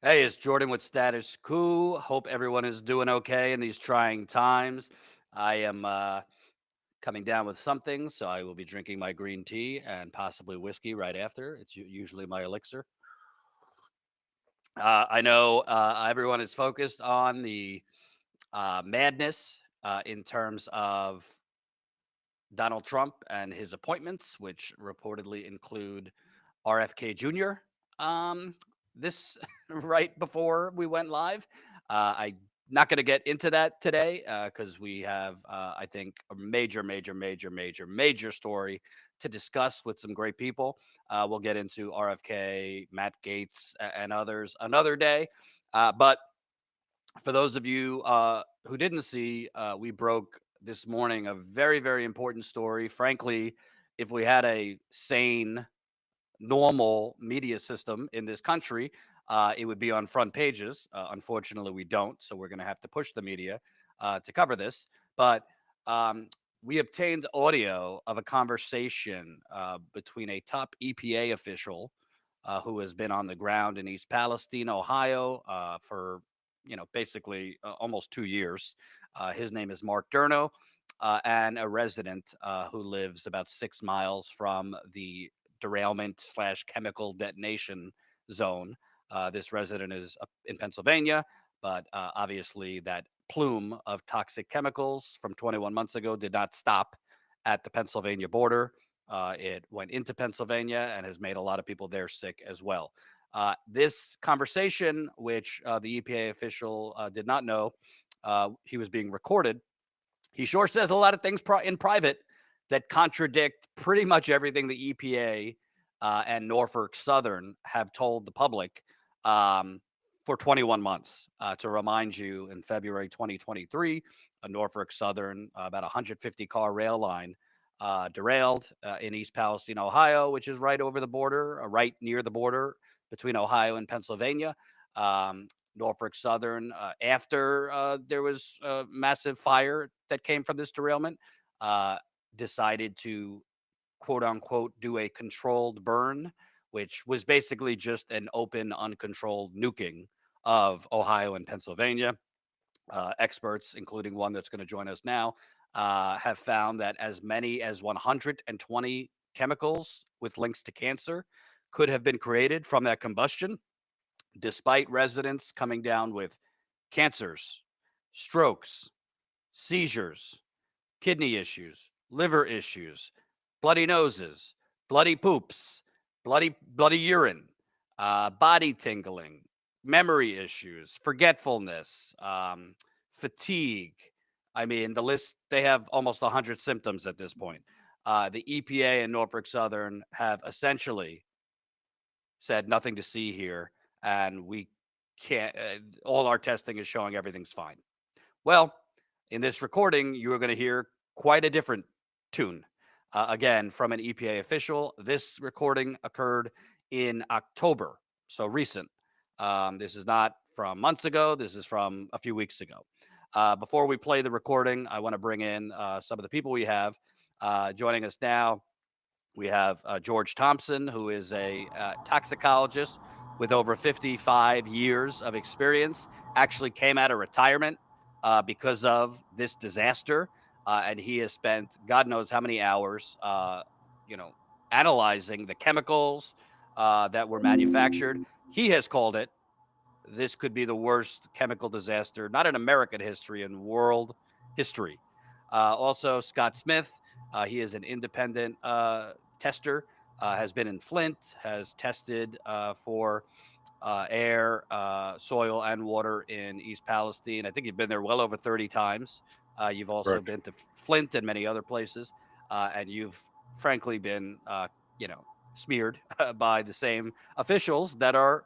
Hey, it's Jordan with Status Coup. Hope everyone is doing okay in these trying times. I am coming down with something, so I will be drinking my green tea and possibly whiskey right after. It's usually my elixir. I know everyone is focused on the madness in terms of Donald Trump and his appointments, which reportedly include RFK Jr. Um, this right before we went live. I'm not going to get into that today because we have, I think, a major story to discuss with some great people. We'll get into RFK, Matt Gaetz, and others another day. But for those of you who didn't see, we broke this morning a very important story. Frankly, if we had a sane, normal media system in this country, it would be on front pages. Unfortunately, we don't, so we're going to have to push the media to cover this. But um, we obtained audio of a conversation between a top EPA official who has been on the ground in East Palestine, Ohio, for basically almost 2 years. His name is Mark Durno, and a resident who lives about 6 miles from the derailment slash chemical detonation zone. This resident is up in Pennsylvania, but obviously that plume of toxic chemicals from 21 months ago did not stop at the Pennsylvania border. It went into Pennsylvania and has made a lot of people there sick as well. This conversation, which the EPA official did not know, he was being recorded. He sure says a lot of things in private that contradict pretty much everything the EPA and Norfolk Southern have told the public for 21 months. To remind you, in February 2023, a Norfolk Southern, about 150 car rail line, derailed in East Palestine, Ohio, which is right over the border, right near the border between Ohio and Pennsylvania. Um, Norfolk Southern, after there was a massive fire that came from this derailment, uh, decided to quote unquote do a controlled burn, which was basically just an open, uncontrolled nuking of Ohio and Pennsylvania. Experts, including one that's going to join us now, have found that as many as 120 chemicals with links to cancer could have been created from that combustion, despite residents coming down with cancers, strokes, seizures, kidney issues, liver issues, bloody noses, bloody poops, bloody urine, body tingling, memory issues, forgetfulness, fatigue. I mean, the list, they have almost 100 symptoms at this point. The EPA and Norfolk Southern have essentially said nothing to see here, and we can't. All our testing is showing everything's fine. Well, in this recording, you are going to hear quite a different tune. Again, from an EPA official. This recording occurred in October, so recent. This is not from months ago. This is from a few weeks ago. Before we play the recording, I want to bring in some of the people we have joining us now. We have George Thompson, who is a toxicologist with over 55 years of experience, actually came out of retirement because of this disaster. And he has spent God knows how many hours, you know, analyzing the chemicals that were manufactured. He has called it, this could be the worst chemical disaster, not in American history, in world history. Also, Scott Smith, he is an independent tester, has been in Flint, has tested for air, soil, and water in East Palestine. I think you've been there well over 30 times. You've also Correct. been to Flint and many other places, and you've frankly been, smeared by the same officials that are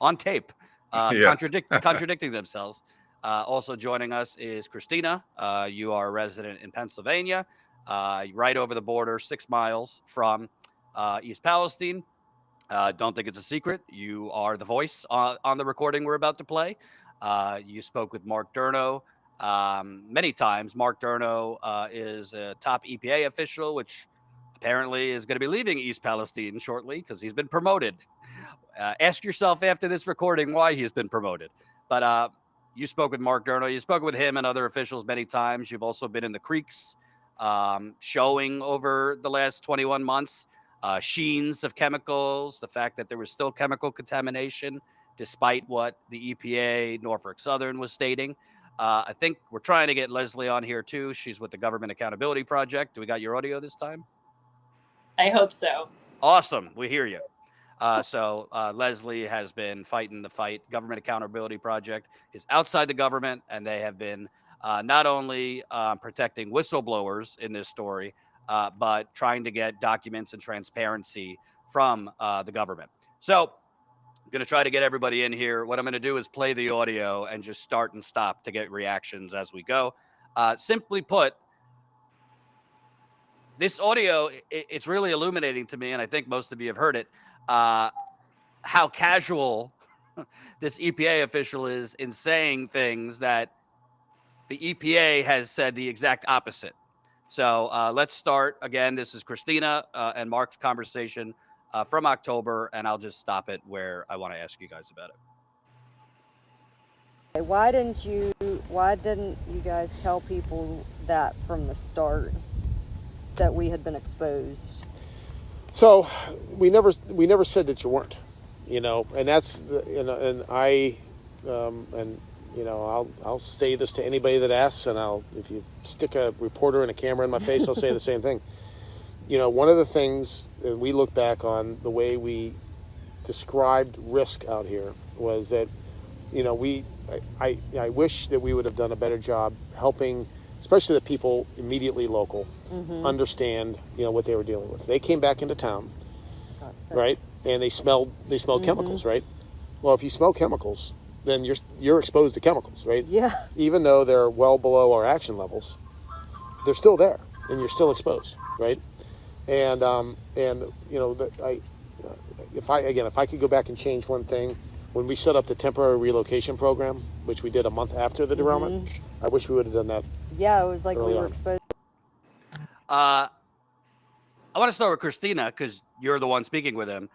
on tape, Yes. contradicting themselves. Also joining us is Christina. You are a resident in Pennsylvania, right over the border, 6 miles from East Palestine. Don't think it's a secret. You are the voice on the recording we're about to play. You spoke with Mark Durno many times. Mark Durno is a top EPA official, which apparently is going to be leaving East Palestine shortly because he's been promoted. Ask yourself after this recording why he's been promoted. But you spoke with Mark Durno. You spoke with him and other officials many times. You've also been in the creeks showing over the last 21 months sheens of chemicals, the fact that there was still chemical contamination despite what the EPA, Norfolk Southern was stating. I think we're trying to get Leslie on here too. She's with the Government Accountability Project. Do we got your audio this time? I hope so. Awesome. We hear you. So Leslie has been fighting the fight. Government Accountability Project is outside the government, and they have been not only protecting whistleblowers in this story, but trying to get documents and transparency from the government. So I'm going to try to get everybody in here. What I'm going to do is play the audio and just start and stop to get reactions as we go. Simply put, this audio, it's really illuminating to me, and I think most of you have heard it, how casual this EPA official is in saying things that the EPA has said the exact opposite. So let's start. Again, this is Christina and Mark's conversation from October, and I'll just stop it where I want to ask you guys about it. Why didn't you guys tell people that from the start that we had been exposed? So we never said that you weren't, and that's, and I, I'll say this to anybody that asks, and if you stick a reporter and a camera in my face, I'll say the same thing. One of the things that we look back on, the way we described risk out here was that, I wish that we would have done a better job helping, especially the people immediately local, understand, what they were dealing with. They came back into town, right? And they smelled chemicals, right? Well, if you smell chemicals, then you're exposed to chemicals, right? Yeah. Even though they're well below our action levels, they're still there, and you're still exposed, right? And if I could go back and change one thing, when we set up the temporary relocation program, which we did a month after the derailment, I wish we would have done that. Yeah, it was like we were exposed. I want to start with Christina because you're the one speaking with him.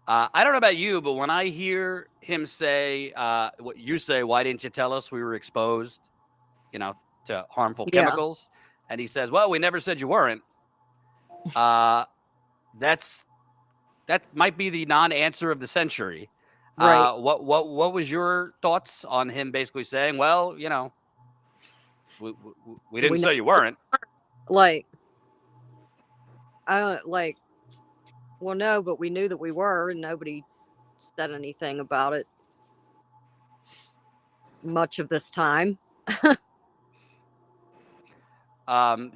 I don't know about you, but when I hear him say what you say, why didn't you tell us we were exposed, to harmful chemicals? And he says, well, we never said you weren't. That might be the non-answer of the century. Right. What was your thoughts on him basically saying, well, we didn't say you weren't. Like, I don't like. Well, no, but we knew that we were, and nobody said anything about it much of this time.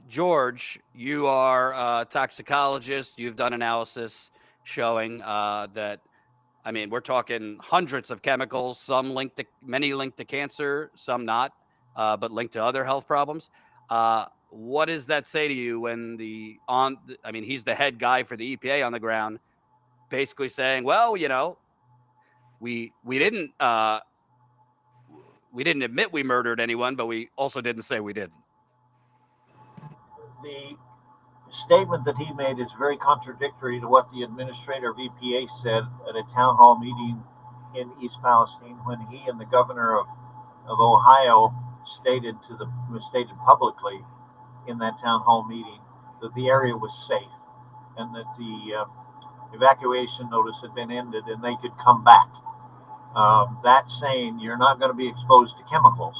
George, you are a toxicologist. You've done analysis showing that, we're talking hundreds of chemicals, many linked to cancer, some not, but linked to other health problems. What does that say to you when he's the head guy for the EPA on the ground, basically saying, well, we didn't admit we murdered anyone, but we also didn't say we didn't. The statement that he made is very contradictory to what the administrator of EPA said at a town hall meeting in East Palestine when he and the governor of Ohio stated publicly in that town hall meeting that the area was safe and that the evacuation notice had been ended and they could come back. That's saying you're not going to be exposed to chemicals.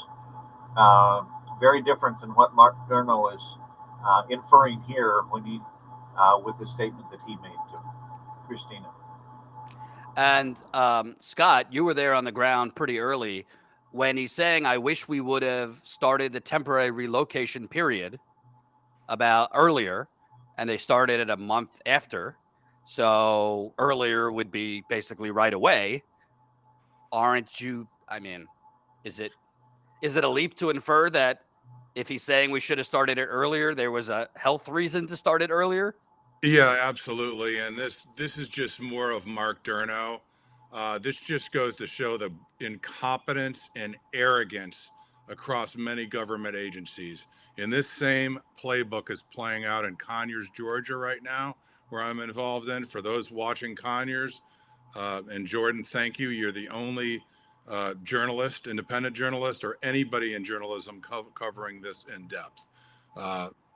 Very different than what Mark Durno is inferring here when he with the statement that he made to Christina. And Scott, you were there on the ground pretty early when he's saying, I wish we would have started the temporary relocation period about earlier, and they started it a month after. So earlier would be basically right away. Aren't you? Is it a leap to infer that if he's saying we should have started it earlier, there was a health reason to start it earlier? Yeah, absolutely. And this is just more of Mark Durno. This just goes to show the incompetence and arrogance across many government agencies. And this same playbook is playing out in Conyers, Georgia right now. where I'm involved in. For those watching Conyers, and Jordan, thank you. You're the only journalist, independent journalist, or anybody in journalism covering this in depth.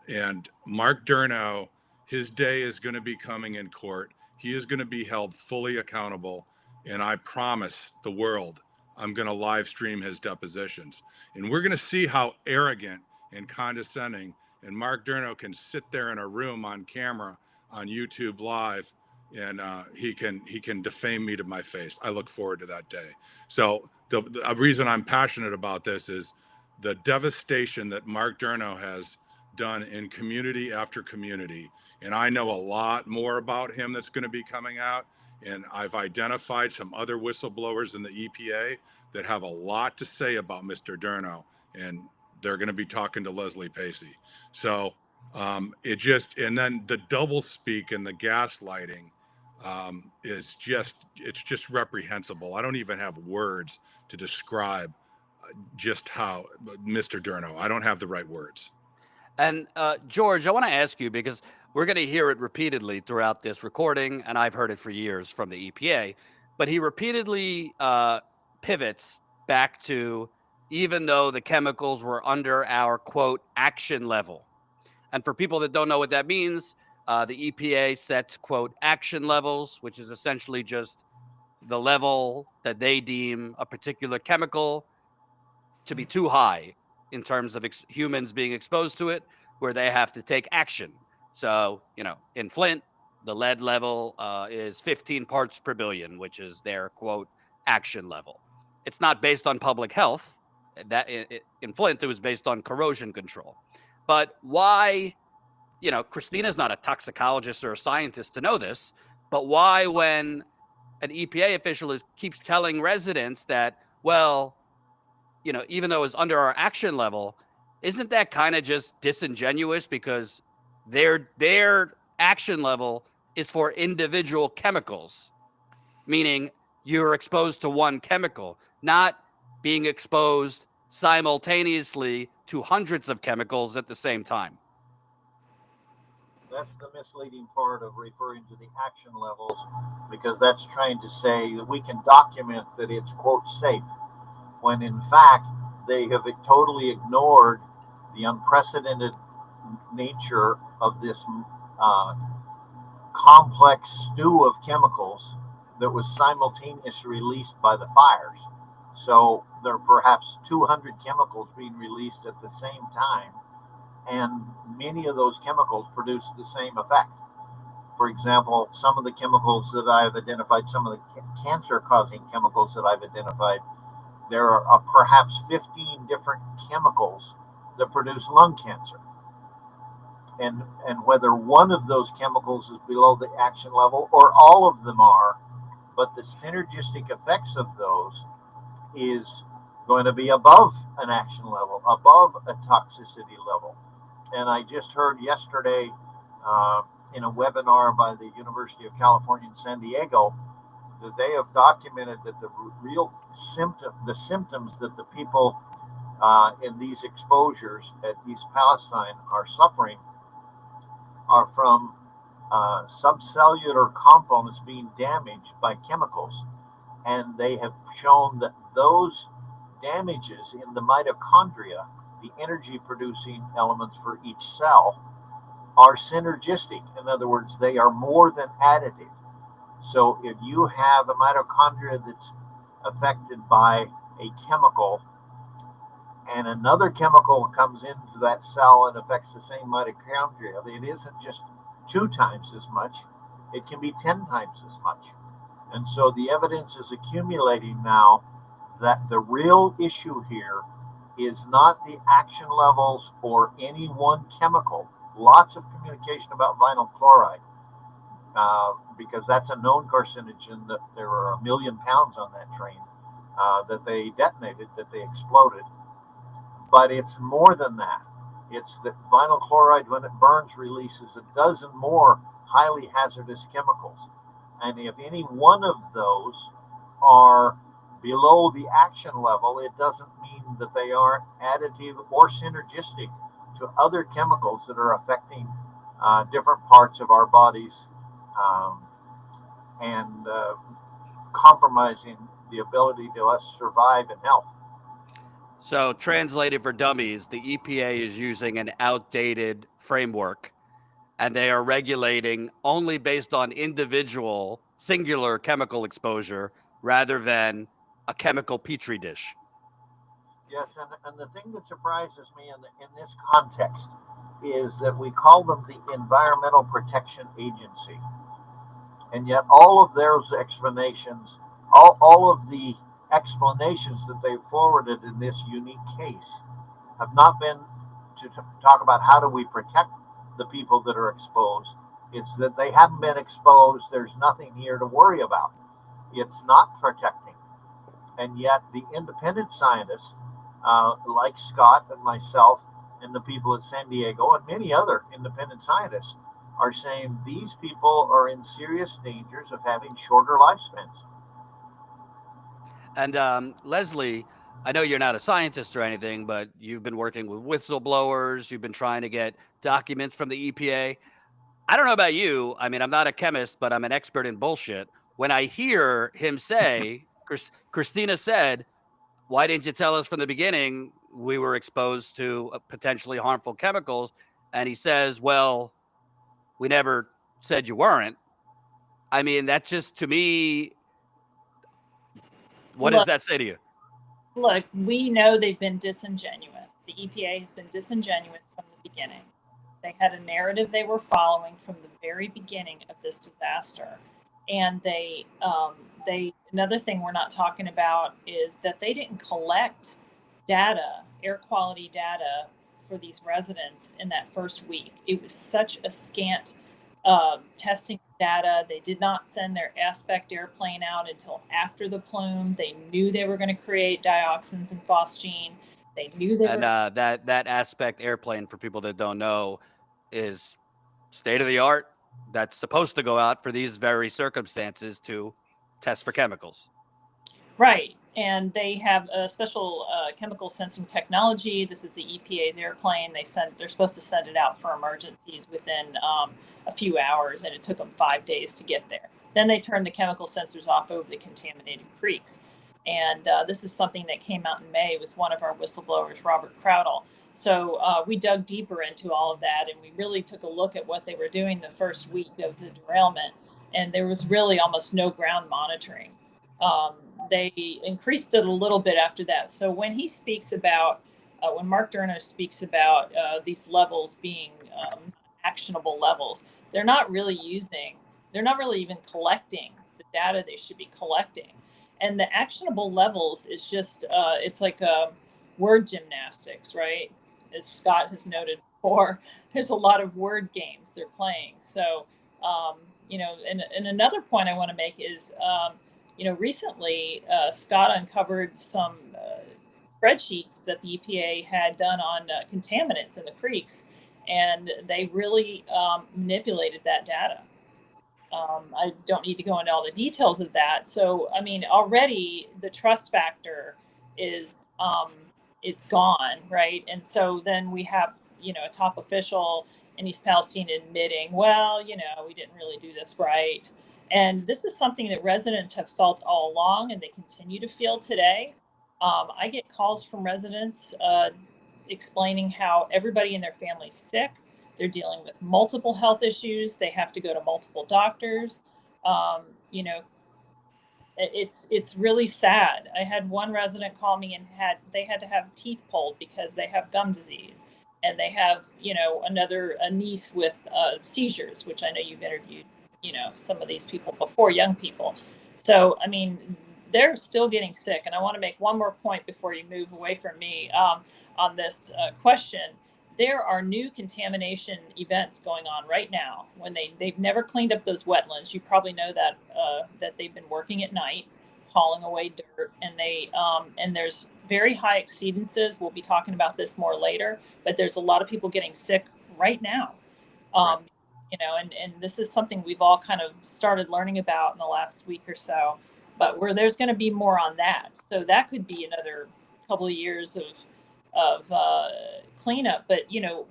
And Mark Durnow, his day is going to be coming in court. He is going to be held fully accountable. And I promise the world, I'm going to live stream his depositions. And we're going to see how arrogant and condescending. And Mark Durnow can sit there in a room on camera on YouTube Live, and he can defame me to my face. I look forward to that day. So the reason I'm passionate about this is the devastation that Mark Durnow has done in community after community. And I know a lot more about him that's going to be coming out. And I've identified some other whistleblowers in the EPA that have a lot to say about Mr. Durnow. And they're going to be talking to Leslie Pacey. So and then the double speak and the gaslighting it's just reprehensible. I don't even have words to describe just how Mr. Durnow, I don't have the right words. And George, I want to ask you, because we're going to hear it repeatedly throughout this recording, and I've heard it for years from the EPA, but he repeatedly pivots back to, even though the chemicals were under our, quote, action level. And for people that don't know what that means, the EPA sets, quote, action levels, which is essentially just the level that they deem a particular chemical to be too high in terms of humans being exposed to it, where they have to take action. So, in Flint, the lead level is 15 parts per billion, which is their, quote, action level. It's not based on public health. That in Flint, it was based on corrosion control. But why, Christina's not a toxicologist or a scientist to know this, but why, when an EPA official keeps telling residents that, well, even though it's under our action level, isn't that kind of just disingenuous, because their action level is for individual chemicals, meaning you're exposed to one chemical, not being exposed simultaneously to hundreds of chemicals at the same time? That's the misleading part of referring to the action levels, because that's trying to say that we can document that it's, quote, safe, when in fact they have totally ignored the unprecedented nature of this complex stew of chemicals that was simultaneously released by the fires. So there are perhaps 200 chemicals being released at the same time, and many of those chemicals produce the same effect. For example, some of the chemicals that I've identified, some of the cancer-causing chemicals that I've identified, there are perhaps 15 different chemicals that produce lung cancer. And whether one of those chemicals is below the action level or all of them are, but the synergistic effects of those is going to be above an action level, above a toxicity level. And I just heard yesterday in a webinar by the University of California in San Diego that they have documented that the real symptoms that the people in these exposures at East Palestine are suffering are from subcellular components being damaged by chemicals. And they have shown that those damages in the mitochondria, the energy producing elements for each cell, are synergistic. In other words, they are more than additive. So if you have a mitochondria that's affected by a chemical, and another chemical comes into that cell and affects the same mitochondria, it isn't just 2 times as much, it can be 10 times as much. And so the evidence is accumulating now that the real issue here is not the action levels or any one chemical. Lots of communication about vinyl chloride, because that's a known carcinogen, that there were 1 million pounds on that train that they detonated, that they exploded. But it's more than that. It's that vinyl chloride, when it burns, releases a dozen more highly hazardous chemicals. And if any one of those are below the action level, it doesn't mean that they aren't additive or synergistic to other chemicals that are affecting different parts of our bodies um, and compromising the ability to us survive in health. So, translated for dummies, the EPA is using an outdated framework, and they are regulating only based on individual singular chemical exposure rather than a chemical petri dish. Yes, and the thing that surprises me in this context is that we call them the Environmental Protection Agency. And yet all of those explanations, all of the explanations that they forwarded in this unique case have not been to talk about how do we protect the people that are exposed. It's that they haven't been exposed. There's nothing here to worry about. It's not protecting. And yet the independent scientists, like Scott and myself and the people at San Diego and many other independent scientists, are saying these people are in serious dangers of having shorter lifespans. And Leslie, I know you're not a scientist or anything, but you've been working with whistleblowers. You've been trying to get documents from the EPA. I don't know about you. I mean, I'm not a chemist, but I'm an expert in bullshit. When I hear him say, Christina said, why didn't you tell us from the beginning we were exposed to potentially harmful chemicals? And he says, well, we never said you weren't. I mean, that just, to me, what does that say to you? Look, we know they've been disingenuous. The EPA has been disingenuous from the beginning. They had a narrative they were following from the very beginning of this disaster. And another thing we're not talking about is that they didn't collect data, air quality data for these residents in that first week. It was such a scant testing data. They did not send their aspect airplane out until after the plume. They knew they were going to create dioxins and phosgene. They knew they and were. that aspect airplane, for people that don't know, is state of the art. That's supposed to go out for these very circumstances to test for chemicals. Right. And they have a special chemical sensing technology. This is the EPA's airplane. They're supposed to send it out for emergencies within a few hours, and it took them 5 days to get there. Then they turned the chemical sensors off over the contaminated creeks. And this is something that came out in May with one of our whistleblowers, Robert Crowdell. So we dug deeper into all of that, and we really took a look at what they were doing the first week of the derailment. And there was really almost no ground monitoring. They increased it a little bit after that. So when he speaks about, when Mark Durno speaks about these levels being actionable levels, they're not really even collecting the data they should be collecting. And the actionable levels is just, it's like word gymnastics, right? As Scott has noted before, there's a lot of word games they're playing. So, and another point I want to make is, recently Scott uncovered some spreadsheets that the EPA had done on contaminants in the creeks, and they really manipulated that data. I don't need to go into all the details of that. So, I mean, already the trust factor is gone, right? And so then we have, a top official in East Palestine admitting, well, we didn't really do this right. And this is something that residents have felt all along, and they continue to feel today. I get calls from residents explaining how everybody in their family's sick. They're dealing with multiple health issues. They have to go to multiple doctors. It's really sad. I had one resident call me and they had to have teeth pulled because they have gum disease, and they have a niece with seizures, which I know you've interviewed some of these people before, young people. So I mean, they're still getting sick. And I want to make one more point before you move away from me on this question. There are new contamination events going on right now when they've never cleaned up those wetlands. You probably know that that they've been working at night, hauling away dirt, and there's very high exceedances. We'll be talking about this more later, but there's a lot of people getting sick right now. Right. And this is something we've all kind of started learning about in the last week or so, but there's going to be more on that. So that could be another couple of years of cleanup. But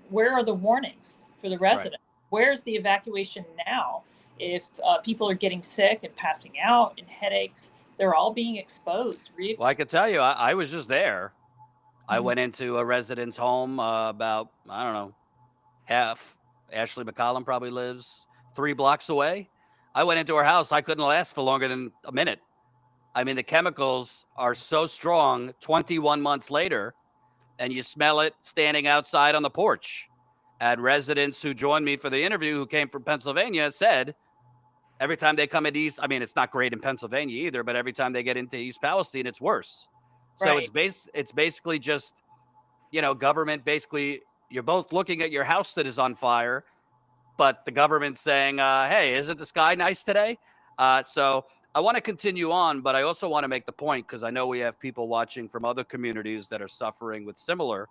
where are the warnings for the residents? Right. Where's the evacuation now? if people are getting sick and passing out and headaches, they're all being exposed. Well, I could tell you, I was just there. I Mhm. went into a resident's home about, I don't know, half. Ashley McCollum probably lives 3 blocks away. I went into her house. I couldn't last for longer than a minute. I mean, the chemicals are so strong 21 months later, and you smell it standing outside on the porch. And residents who joined me for the interview who came from Pennsylvania said every time they come into East, I mean, it's not great in Pennsylvania either, but every time they get into East Palestine, it's worse. So Right. it's basically just, government basically, you're both looking at your house that is on fire, but the government's saying, hey, isn't the sky nice today? So I want to continue on, but I also want to make the point, because I know we have people watching from other communities that are suffering with similar.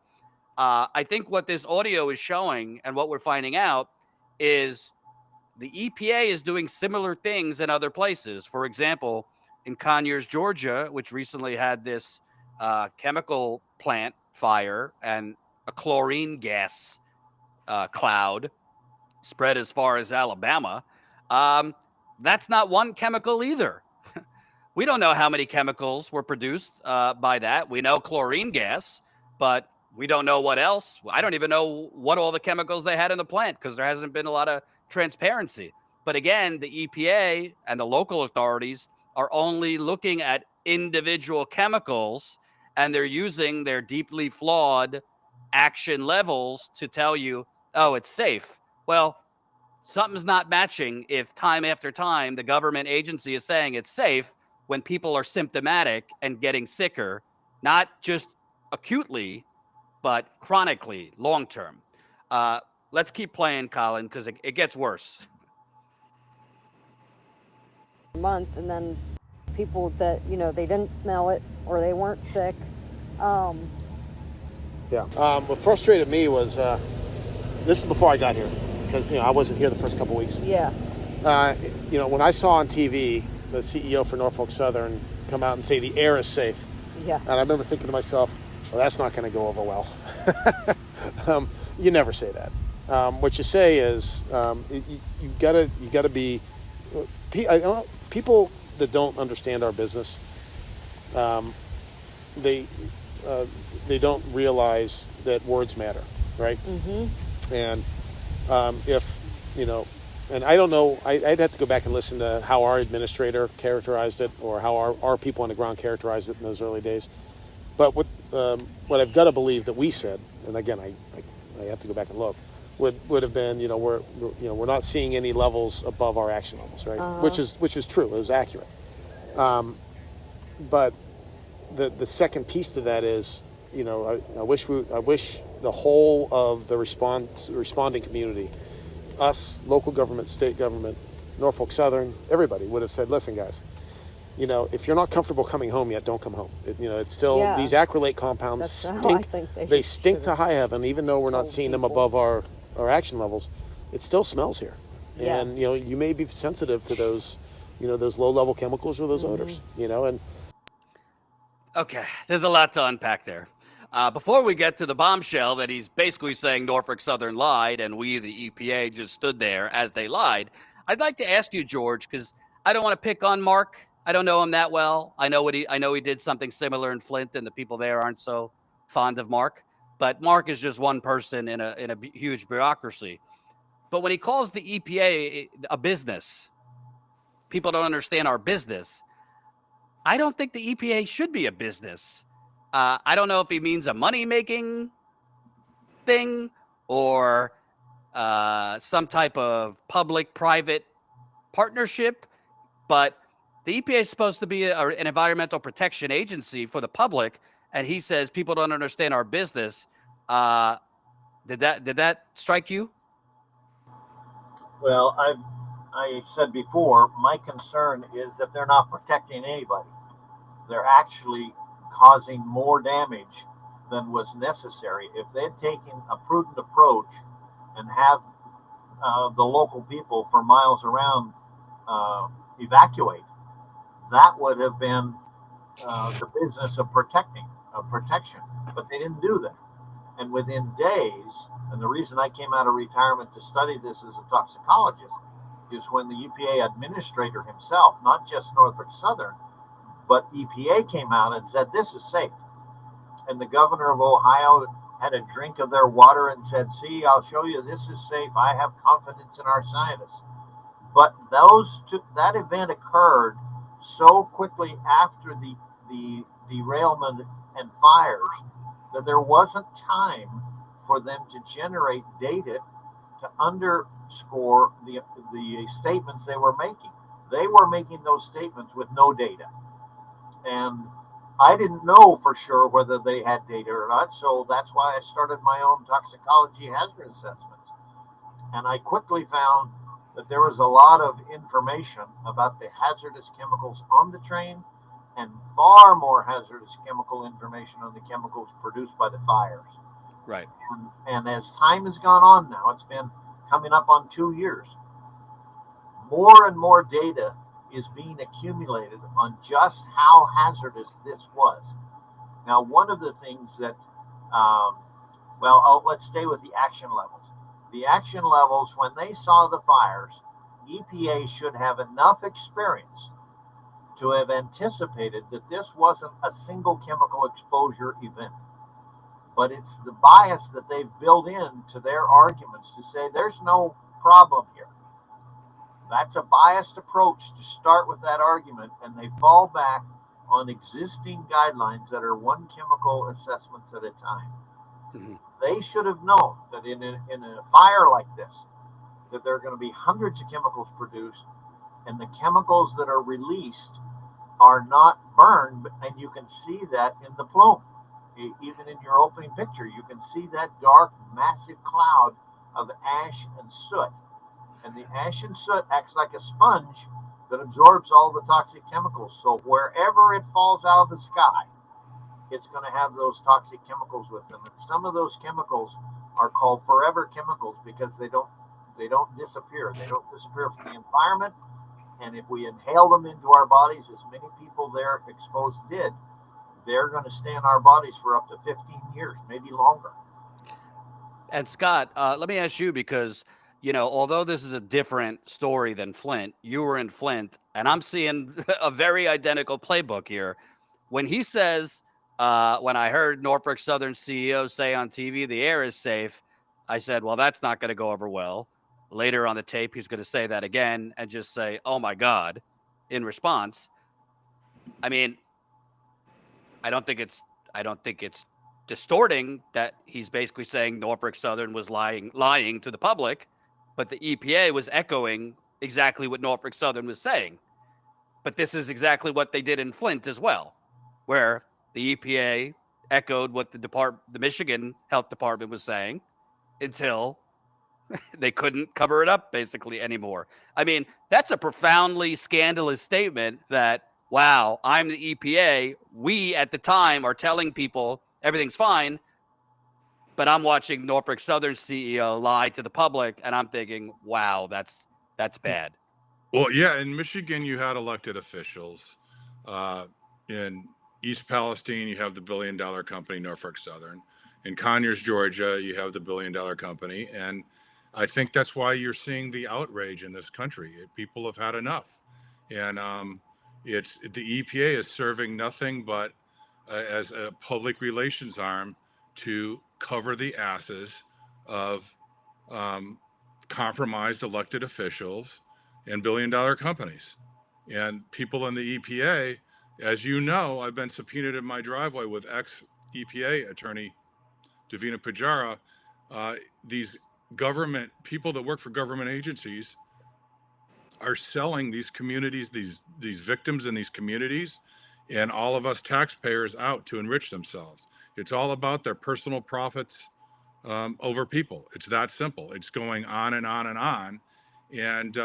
I think what this audio is showing and what we're finding out is the EPA is doing similar things in other places. For example, in Conyers, Georgia, which recently had this chemical plant fire and a chlorine gas cloud spread as far as Alabama. That's not one chemical either. We don't know how many chemicals were produced by that. We know chlorine gas, but we don't know what else. I don't even know what all the chemicals they had in the plant, because there hasn't been a lot of transparency. But again, the EPA and the local authorities are only looking at individual chemicals, and they're using their deeply flawed action levels to tell you, oh, it's safe. Well, something's not matching if time after time the government agency is saying it's safe when people are symptomatic and getting sicker, not just acutely, but chronically, long term. Let's keep playing, Colin, because it gets worse. Month, and then people that they didn't smell it or they weren't sick. Yeah. What frustrated me was this is before I got here, because I wasn't here the first couple weeks. Yeah. When I saw on TV the CEO for Norfolk Southern come out and say the air is safe, Yeah. and I remember thinking to myself, well, that's not going to go over well. You never say that. What you say is you gotta be. People that don't understand our business, they don't realize that words matter, right? Mm-hmm. And and I don't know, I'd have to go back and listen to how our administrator characterized it, or how our people on the ground characterized it in those early days. But what I've got to believe that we said, and again, I have to go back and look, would have been, we're not seeing any levels above our action levels, right? Uh-huh. Which is true. It was accurate. But the second piece to that is, I wish the whole of the responding community, us, local government, state government, Norfolk Southern, everybody would have said, listen, guys, if you're not comfortable coming home yet, don't come home. It's still, Yeah. these acrylate compounds That's how I stink. think They stink to high heaven, even though we're not told seeing them people. above our action levels. It still smells here. Yeah. And, you may be sensitive to those, those low-level chemicals or those odors, and Okay, there's a lot to unpack there. Before we get to the bombshell that he's basically saying Norfolk Southern lied and we, the EPA, just stood there as they lied, I'd like to ask you, George, because I don't want to pick on Mark. I don't know him that well. I know he did something similar in Flint, and the people there aren't so fond of Mark. But Mark is just one person in a huge bureaucracy. But when he calls the EPA a business, people don't understand our business. I don't think the EPA should be a business. I don't know if he means a money-making thing or some type of public-private partnership, but the EPA is supposed to be an environmental protection agency for the public, and he says people don't understand our business. Did that strike you? Well, I said before, my concern is that they're not protecting anybody. They're actually causing more damage than was necessary. If they'd taken a prudent approach and have the local people for miles around evacuate, that would have been the business of protection. But they didn't do that. And within days, and the reason I came out of retirement to study this as a toxicologist is when the EPA administrator himself, not just Norfolk Southern, but EPA came out and said, this is safe. And the governor of Ohio had a drink of their water and said, see, I'll show you this is safe. I have confidence in our scientists. But that event occurred so quickly after the derailment and fires that there wasn't time for them to generate data to underscore the statements they were making. They were making those statements with no data. And I didn't know for sure whether they had data or not, so that's why I started my own toxicology hazard assessments. And I quickly found that there was a lot of information about the hazardous chemicals on the train and far more hazardous chemical information on the chemicals produced by the fires. Right. And as time has gone on now, it's been coming up on 2 years, more and more data is being accumulated on just how hazardous this was. Now, one of the things that, let's stay with the action levels. The action levels, when they saw the fires, EPA should have enough experience to have anticipated that this wasn't a single chemical exposure event. But it's the bias that they've built into their arguments to say there's no problem here. That's a biased approach to start with that argument, and they fall back on existing guidelines that are one chemical assessments at a time. Mm-hmm. They should have known that in a fire like this, that there are going to be hundreds of chemicals produced, and the chemicals that are released are not burned, and you can see that in the plume. Even in your opening picture, you can see that dark, massive cloud of ash and soot. And the ash and soot acts like a sponge that absorbs all the toxic chemicals. So wherever it falls out of the sky, it's going to have those toxic chemicals with them. And some of those chemicals are called forever chemicals because they don't disappear. They don't disappear from the environment. And if we inhale them into our bodies, as many people there exposed did, they're going to stay in our bodies for up to 15 years, maybe longer. And Scott, let me ask you, because, although this is a different story than Flint, you were in Flint, and I'm seeing a very identical playbook here. When he says, when I heard Norfolk Southern CEO say on TV, the air is safe, I said, well, that's not going to go over well. Later on the tape, he's going to say that again and just say, oh, my God, in response. I mean, I don't think it's distorting that he's basically saying Norfolk Southern was lying to the public, but the EPA was echoing exactly what Norfolk Southern was saying. But this is exactly what they did in Flint as well, where the EPA echoed what the Michigan Health Department was saying until they couldn't cover it up basically anymore. I mean, that's a profoundly scandalous statement that, wow, I'm the EPA. We at the time are telling people everything's fine, but I'm watching Norfolk Southern CEO lie to the public, and I'm thinking, wow, that's bad. Well, yeah, in Michigan, you had elected officials. In East Palestine, you have the billion-dollar company Norfolk Southern. In Conyers, Georgia, you have the billion-dollar company. And I think that's why you're seeing the outrage in this country. People have had enough. And it's the EPA is serving nothing but as a public relations arm to cover the asses of compromised elected officials and billion-dollar companies. And people in the EPA, as you know, I've been subpoenaed in my driveway with ex-EPA attorney Davina Pajara. These government people that work for government agencies are selling these communities, these victims in these communities, and all of us taxpayers out to enrich themselves. It's all about their personal profits over people. It's that simple. It's going on and on and on. And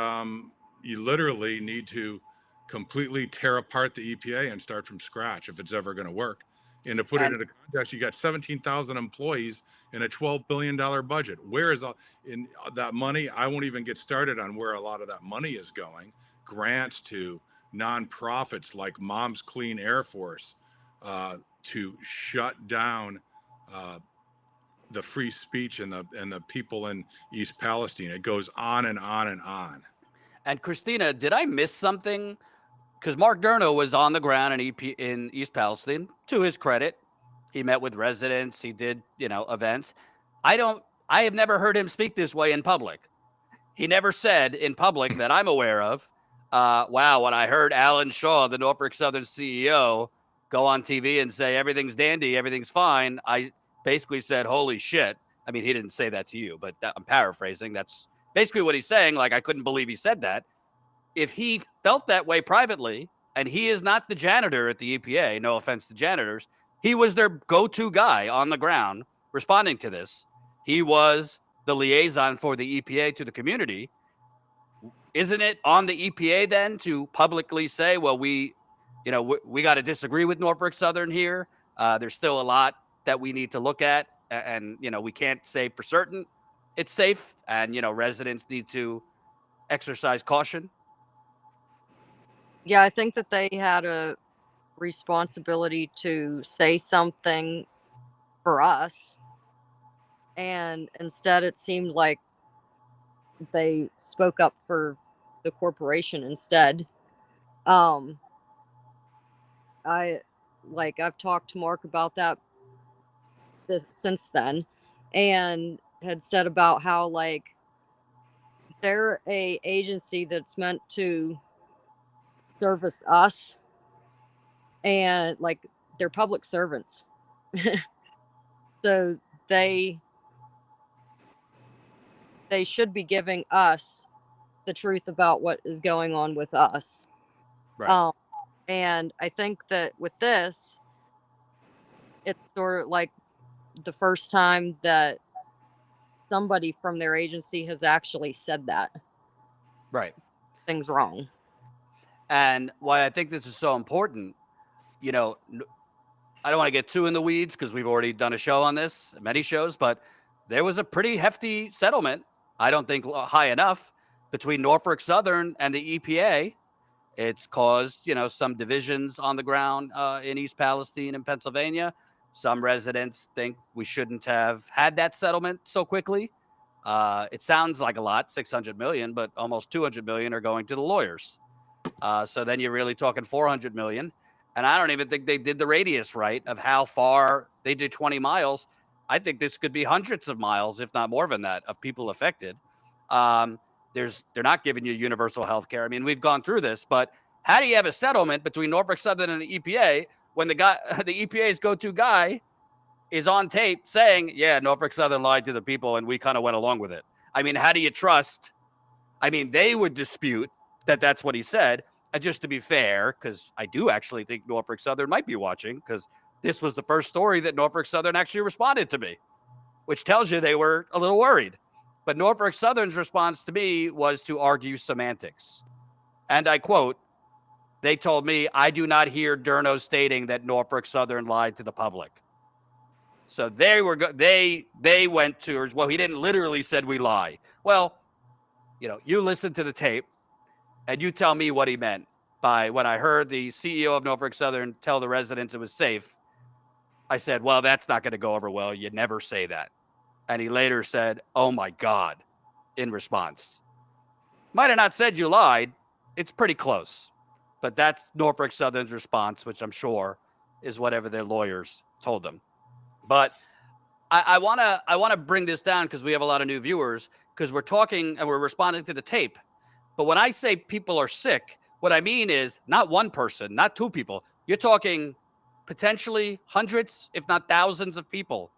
you literally need to completely tear apart the EPA and start from scratch if it's ever going to work. And to put it into context, you got 17,000 employees and a $12 billion budget. Where is in that money? I won't even get started on where a lot of that money is going. Grants to nonprofits like Mom's Clean Air Force to shut down the free speech and the people in East Palestine. It goes on and on and on. And Christina, did I miss something? Because Mark Durno was on the ground in East Palestine. To his credit, he met with residents. He did, events. I have never heard him speak this way in public. He never said in public that I'm aware of, wow, when I heard Alan Shaw, the Norfolk Southern CEO, go on TV and say everything's dandy, everything's fine, I basically said, holy shit. I mean, he didn't say that to you, but I'm paraphrasing. That's basically what he's saying. Like, I couldn't believe he said that. If he felt that way privately, and he is not the janitor at the EPA, no offense to janitors, he was their go-to guy on the ground responding to this. He was the liaison for the EPA to the community. Isn't it on the EPA then to publicly say, well, we got to disagree with Norfolk Southern here. There's still a lot that we need to look at, and we can't say for certain it's safe, and residents need to exercise caution. Yeah, I think that they had a responsibility to say something for us, and instead it seemed like they spoke up for the corporation instead. I've talked to Mark about that since then, and had said about how they're a agency that's meant to service us, and they're public servants. So they should be giving us the truth about what is going on with us. Right. And I think that with this, it's sort of like the first time that somebody from their agency has actually said that Right. things wrong. And why I think this is so important, I don't want to get too in the weeds because we've already done a show on this, many shows, but there was a pretty hefty settlement, I don't think high enough, between Norfolk Southern and the EPA. It's caused, some divisions on the ground in East Palestine and Pennsylvania. Some residents think we shouldn't have had that settlement so quickly. It sounds like a lot, 600 million, but almost 200 million are going to the lawyers. So then you're really talking 400 million. And I don't even think they did the radius right of how far they did 20 miles. I think this could be hundreds of miles, if not more than that, of people affected. They're not giving you universal health care. I mean, we've gone through this, but how do you have a settlement between Norfolk Southern and the EPA when the EPA's go-to guy is on tape saying, yeah, Norfolk Southern lied to the people and we kind of went along with it? I mean, how do you trust? I mean, they would dispute that that's what he said. And just to be fair, because I do actually think Norfolk Southern might be watching, because this was the first story that Norfolk Southern actually responded to me, which tells you they were a little worried. But Norfolk Southern's response to me was to argue semantics. And I quote, they told me, I do not hear Durno stating that Norfolk Southern lied to the public. So they went to, well, he didn't literally said we lie. Well, you listen to the tape and you tell me what he meant by when I heard the CEO of Norfolk Southern tell the residents it was safe. I said, well, that's not going to go over well. You never say that. And he later said, oh my God, in response. Might have not said you lied. It's pretty close. But that's Norfolk Southern's response, which I'm sure is whatever their lawyers told them. But I want to bring this down because we have a lot of new viewers, because we're talking and we're responding to the tape. But when I say people are sick, what I mean is not one person, not two people. You're talking potentially hundreds, if not thousands of people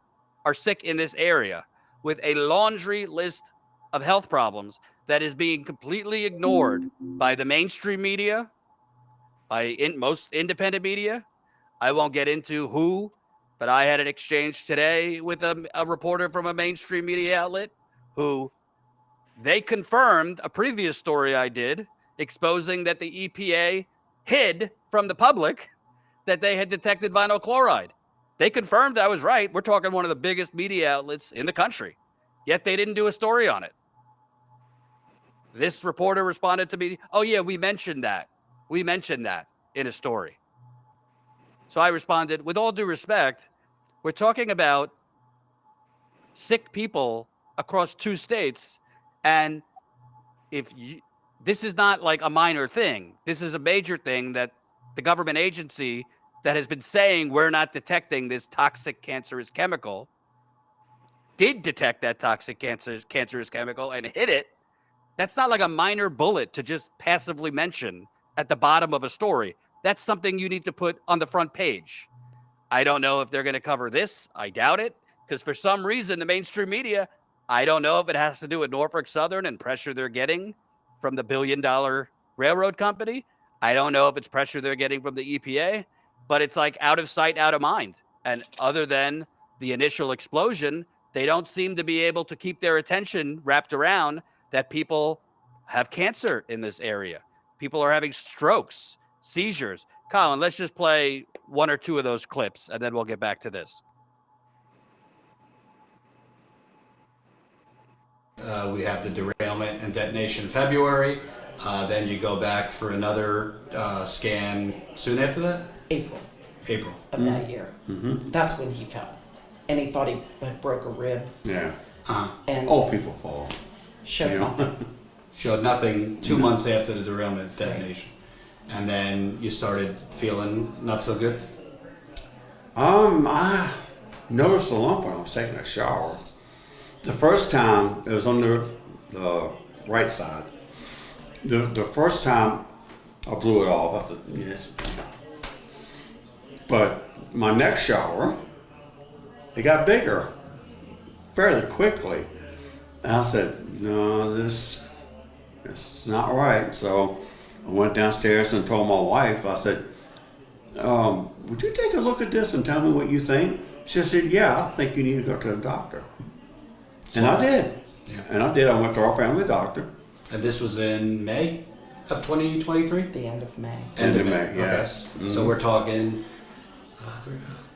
are sick in this area with a laundry list of health problems that is being completely ignored by the mainstream media, by most independent media. I won't get into who, but I had an exchange today with a reporter from a mainstream media outlet who they confirmed a previous story I did exposing that the EPA hid from the public that they had detected vinyl chloride. They confirmed I was right. We're talking one of the biggest media outlets in the country, yet they didn't do a story on it. This reporter responded to me, oh yeah, we mentioned that. We mentioned that in a story. So I responded, with all due respect, we're talking about sick people across 2 states. And if this is not like a minor thing. This is a major thing that the government agency that has been saying we're not detecting this toxic cancerous chemical did detect that toxic cancerous chemical and hit it. That's not like a minor bullet to just passively mention at the bottom of a story. That's something you need to put on the front page. I don't know if they're going to cover this. I doubt it, because for some reason, the mainstream media, I don't know if it has to do with Norfolk Southern and pressure they're getting from the billion-dollar railroad company. I don't know if it's pressure they're getting from the EPA, but it's like out of sight, out of mind. And other than the initial explosion, they don't seem to be able to keep their attention wrapped around that people have cancer in this area. People are having strokes, seizures. Colin, let's just play one or two of those clips, and then we'll get back to this. We have the derailment and detonation in February. Then you go back for another scan soon after that? April of that year. That's when he fell. And he thought he had broke a rib. Yeah. And All people fall. showed You know? nothing. Showed nothing 2 months after the derailment detonation. And then you started feeling not so good? I noticed a lump when I was taking a shower. The first time, it was on the right side. The first time I blew it off, I thought, yes. But my next shower, it got bigger fairly quickly. And I said, no, this is not right. So I went downstairs and told my wife, I said, would you take a look at this and tell me what you think? She said, yeah, I think you need to go to the doctor. And I did. Yeah. And I did. I went to our family doctor. And this was in May of 2023? The end of May. End of May, yes. Okay. So we're talking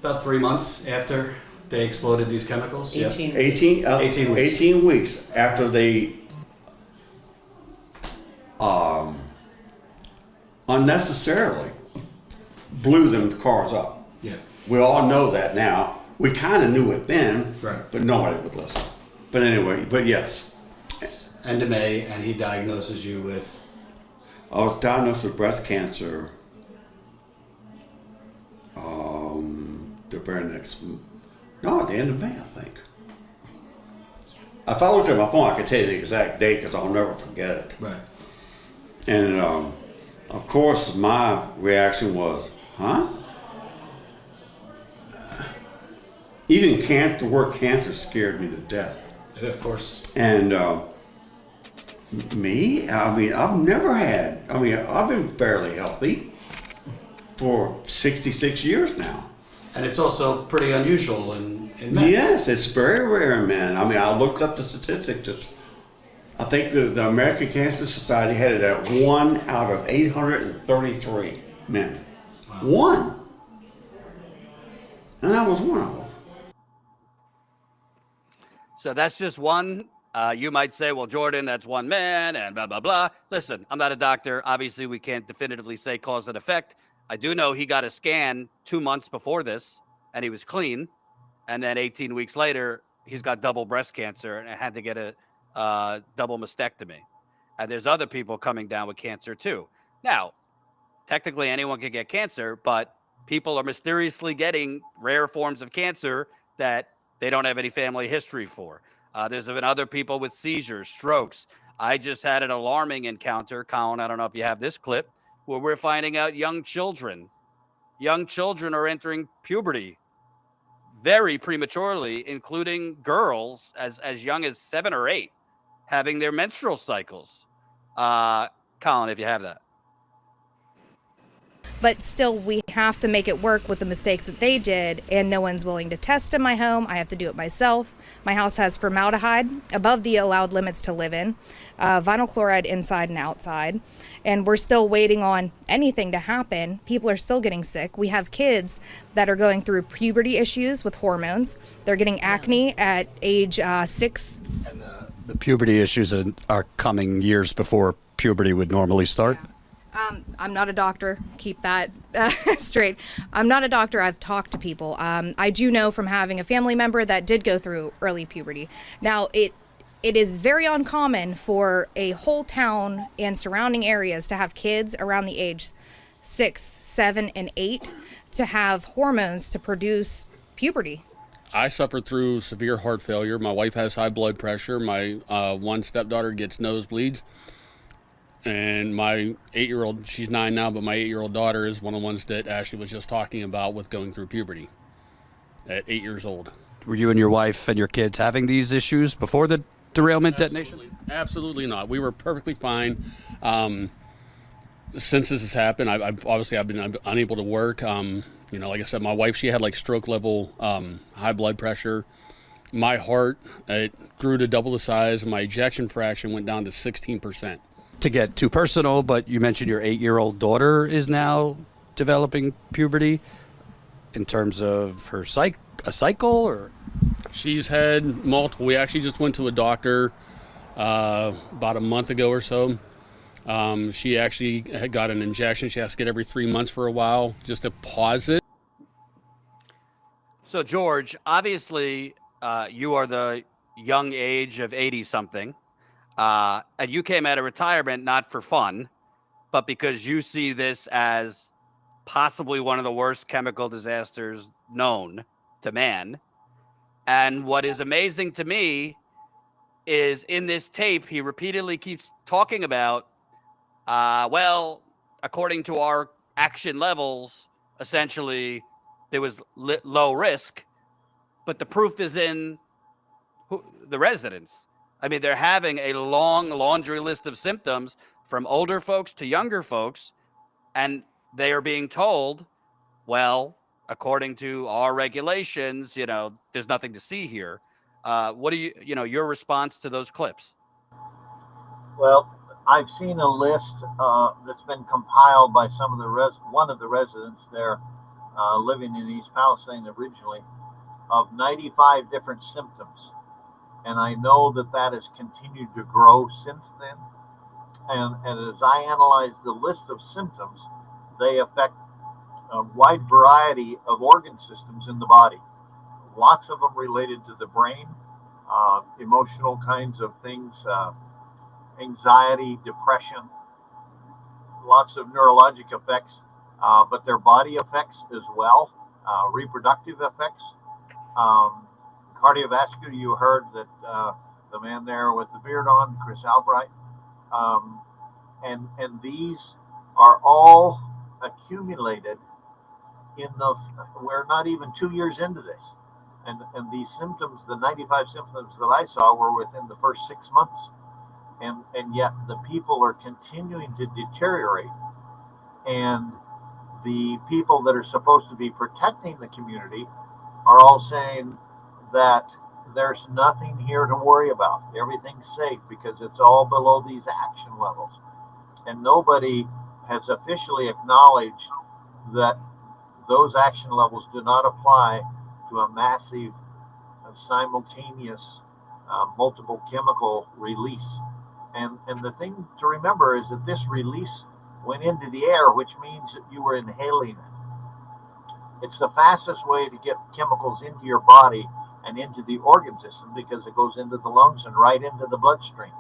about 3 months after they exploded these chemicals? 18 Yep. 18 weeks. 18 weeks after they unnecessarily blew them cars up. Yeah. We all know that now. We kind of knew it then, Right. but nobody would listen. But anyway, but yes, End of May, and he diagnoses you with? I was diagnosed with breast cancer the very next, no, at the end of May, I think. If I looked at my phone, I could tell you the exact date because I'll never forget it. Right. And of course, my reaction was, huh? Even the word cancer scared me to death. Yeah, of course. And me, I mean, I've been fairly healthy for 66 years now. And it's also pretty unusual in men. Yes, it's very rare in men. I mean, I looked up the statistics. I think the American Cancer Society had it at 1 out of 833 men. Wow. 1. And I was one of them. So that's just one. You might say, well, Jordan, that's one man and blah, blah, blah. Listen, I'm not a doctor. Obviously, we can't definitively say cause and effect. I do know he got a scan 2 months before this, and he was clean. And then 18 weeks later, he's got double breast cancer and had to get a double mastectomy. And there's other people coming down with cancer, too. Now, technically, anyone can get cancer, but people are mysteriously getting rare forms of cancer that they don't have any family history for. There's been other people with seizures, strokes. I just had an alarming encounter, Colin, I don't know if you have this clip, where we're finding out young children are entering puberty very prematurely, including girls as young as 7 or 8 having their menstrual cycles. Colin, if you have that. But still, we have to make it work with the mistakes that they did, and no one's willing to test in my home. I have to do it myself. My house has formaldehyde above the allowed limits to live in, vinyl chloride inside and outside, and we're still waiting on anything to happen. People are still getting sick. We have kids that are going through puberty issues with hormones. They're getting acne at age 6. And the puberty issues are coming years before puberty would normally start. I'm not a doctor. Keep that straight. I'm not a doctor. I've talked to people. I do know from having a family member that did go through early puberty. Now, it it is very uncommon for a whole town and surrounding areas to have kids around the age 6, 7, and 8 to have hormones to produce puberty. I suffered through severe heart failure. My wife has high blood pressure. My one stepdaughter gets nosebleeds. And my 8-year-old, she's 9 now, but my 8-year-old daughter is one of the ones that Ashley was just talking about with going through puberty at 8 years old. Were you and your wife and your kids having these issues before the derailment detonation? Absolutely not. We were perfectly fine. Since this has happened, I've been unable to work. Like I said, my wife, she had like stroke level high blood pressure. My heart, it grew to double the size. And my ejection fraction went down to 16%. To get too personal, but you mentioned your 8-year-old daughter is now developing puberty in terms of her a cycle, or? She's had multiple. We actually just went to a doctor about a month ago or so. She actually had got an injection. She has to get every 3 months for a while just to pause it. So, George, obviously, you are the young age of 80-something. And you came out of retirement not for fun, but because you see this as possibly one of the worst chemical disasters known to man. And what is amazing to me is in this tape, he repeatedly keeps talking about, according to our action levels, essentially, there was low risk, but the proof is in the residents. I mean, they're having a long laundry list of symptoms from older folks to younger folks, and they are being told, well, according to our regulations, there's nothing to see here. What do your response to those clips? Well, I've seen a list that's been compiled by one of the residents there living in East Palestine originally, of 95 different symptoms. And I know that has continued to grow since then. And as I analyze the list of symptoms, they affect a wide variety of organ systems in the body. Lots of them related to the brain, emotional kinds of things, anxiety, depression, lots of neurologic effects, but their body effects as well, reproductive effects. Cardiovascular, you heard that the man there with the beard on, Chris Albright, and these are all accumulated we're not even 2 years into this. And these symptoms, the 95 symptoms that I saw, were within the first 6 months. And yet the people are continuing to deteriorate. And the people that are supposed to be protecting the community are all saying that there's nothing here to worry about. Everything's safe because it's all below these action levels. And nobody has officially acknowledged that those action levels do not apply to a massive, simultaneous, multiple chemical release. And the thing to remember is that this release went into the air, which means that you were inhaling it. It's the fastest way to get chemicals into your body and into the organ system because it goes into the lungs and right into the bloodstream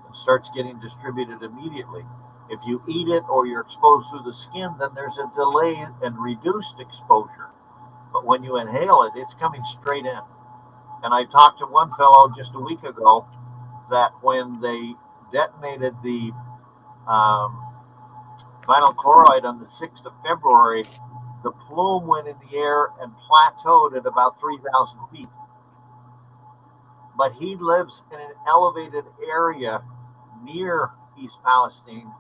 and starts getting distributed immediately. If you eat it or you're exposed through the skin, then there's a delay and reduced exposure. But when you inhale it, it's coming straight in. And I talked to one fellow just a week ago that when they detonated the vinyl chloride on the 6th of February, the plume went in the air and plateaued at about 3,000 feet. But he lives in an elevated area near East Palestine,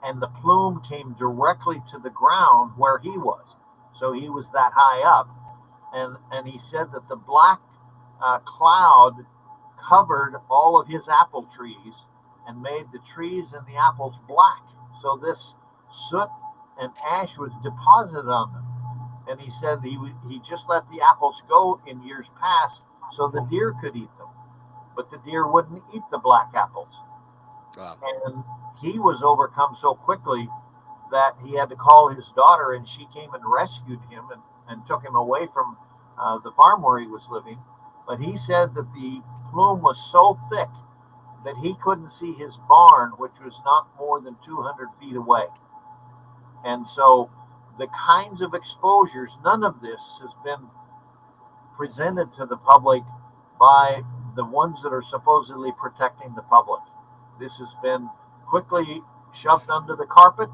and the plume came directly to the ground where he was. So he was that high up. And he said that the black cloud covered all of his apple trees and made the trees and the apples black. So this soot and ash was deposited on them. And he said he just let the apples go in years past so the deer could eat them. But the deer wouldn't eat the black apples. Wow. And he was overcome so quickly that he had to call his daughter, and she came and rescued him and took him away from the farm where he was living. But he said that the plume was so thick that he couldn't see his barn, which was not more than 200 feet away. And so the kinds of exposures, none of this has been presented to the public by the ones that are supposedly protecting the public. This has been quickly shoved under the carpet.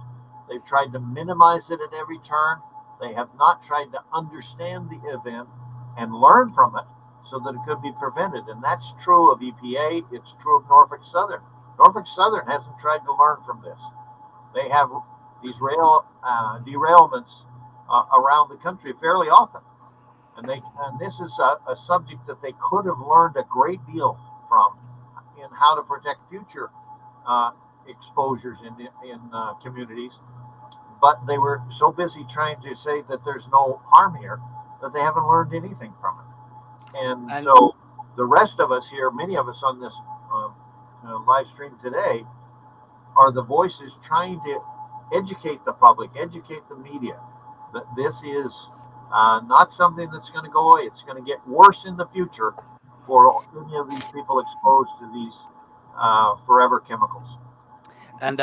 They've tried to minimize it at every turn. They have not tried to understand the event and learn from it so that it could be prevented. And that's true of EPA. It's true of Norfolk Southern. Norfolk Southern hasn't tried to learn from this. They have these rail derailments around the country fairly often. And this is a subject that they could have learned a great deal from in how to protect future exposures in communities. But they were so busy trying to say that there's no harm here that they haven't learned anything from it. And so the rest of us here, many of us on this live stream today, are the voices trying to educate the public, educate the media, that this is not something that's going to go away. It's going to get worse in the future for any of these people exposed to these forever chemicals. And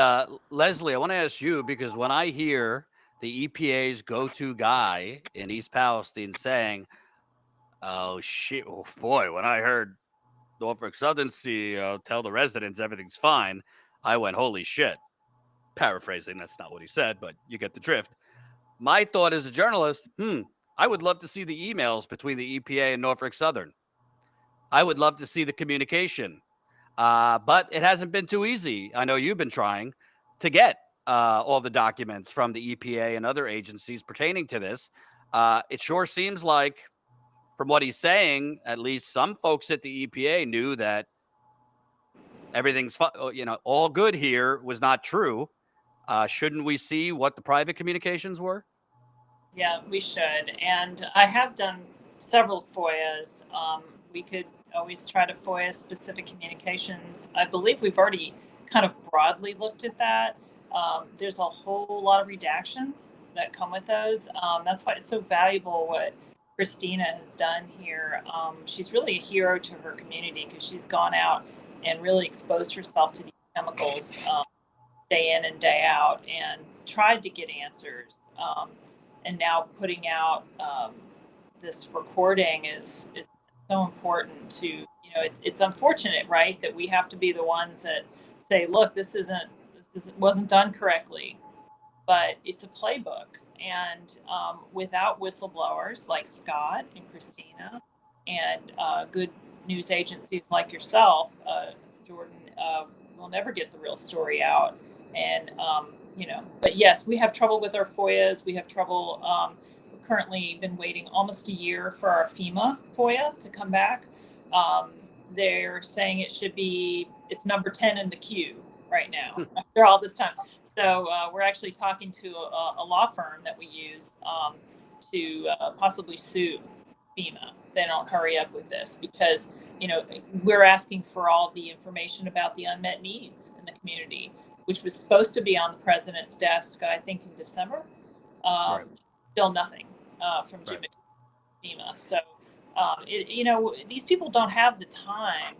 Leslie, I want to ask you, because when I hear the EPA's go-to guy in East Palestine saying, "Oh shit, oh boy," when I heard Norfolk Southern CEO tell the residents everything's fine, I went, "Holy shit." Paraphrasing, that's not what he said, but you get the drift. My thought as a journalist, I would love to see the emails between the EPA and Norfolk Southern. I would love to see the communication. But it hasn't been too easy. I know you've been trying to get all the documents from the EPA and other agencies pertaining to this. It sure seems like, from what he's saying, at least some folks at the EPA knew that everything's all good here was not true. Shouldn't we see what the private communications were? Yeah, we should. And I have done several FOIAs. We could always try to FOIA specific communications. I believe we've already kind of broadly looked at that. There's a whole lot of redactions that come with those. That's why it's so valuable what Christina has done here. She's really a hero to her community because she's gone out and really exposed herself to these chemicals day in and day out and tried to get answers. And now putting out this recording is so important to, it's unfortunate, right, that we have to be the ones that say, look, this wasn't done correctly, but it's a playbook. And without whistleblowers like Scott and Christina and good news agencies like yourself, Jordan, we'll never get the real story out. And but yes, we have trouble with our FOIAs. We have trouble. We're currently been waiting almost a year for our FEMA FOIA to come back. They're saying it's number 10 in the queue right now after all this time. So we're actually talking to a law firm that we use to possibly sue FEMA. They don't hurry up with this because, we're asking for all the information about the unmet needs in the community, which was supposed to be on the president's desk, I think, in December. Right. Still nothing from Jim FEMA. So, these people don't have the time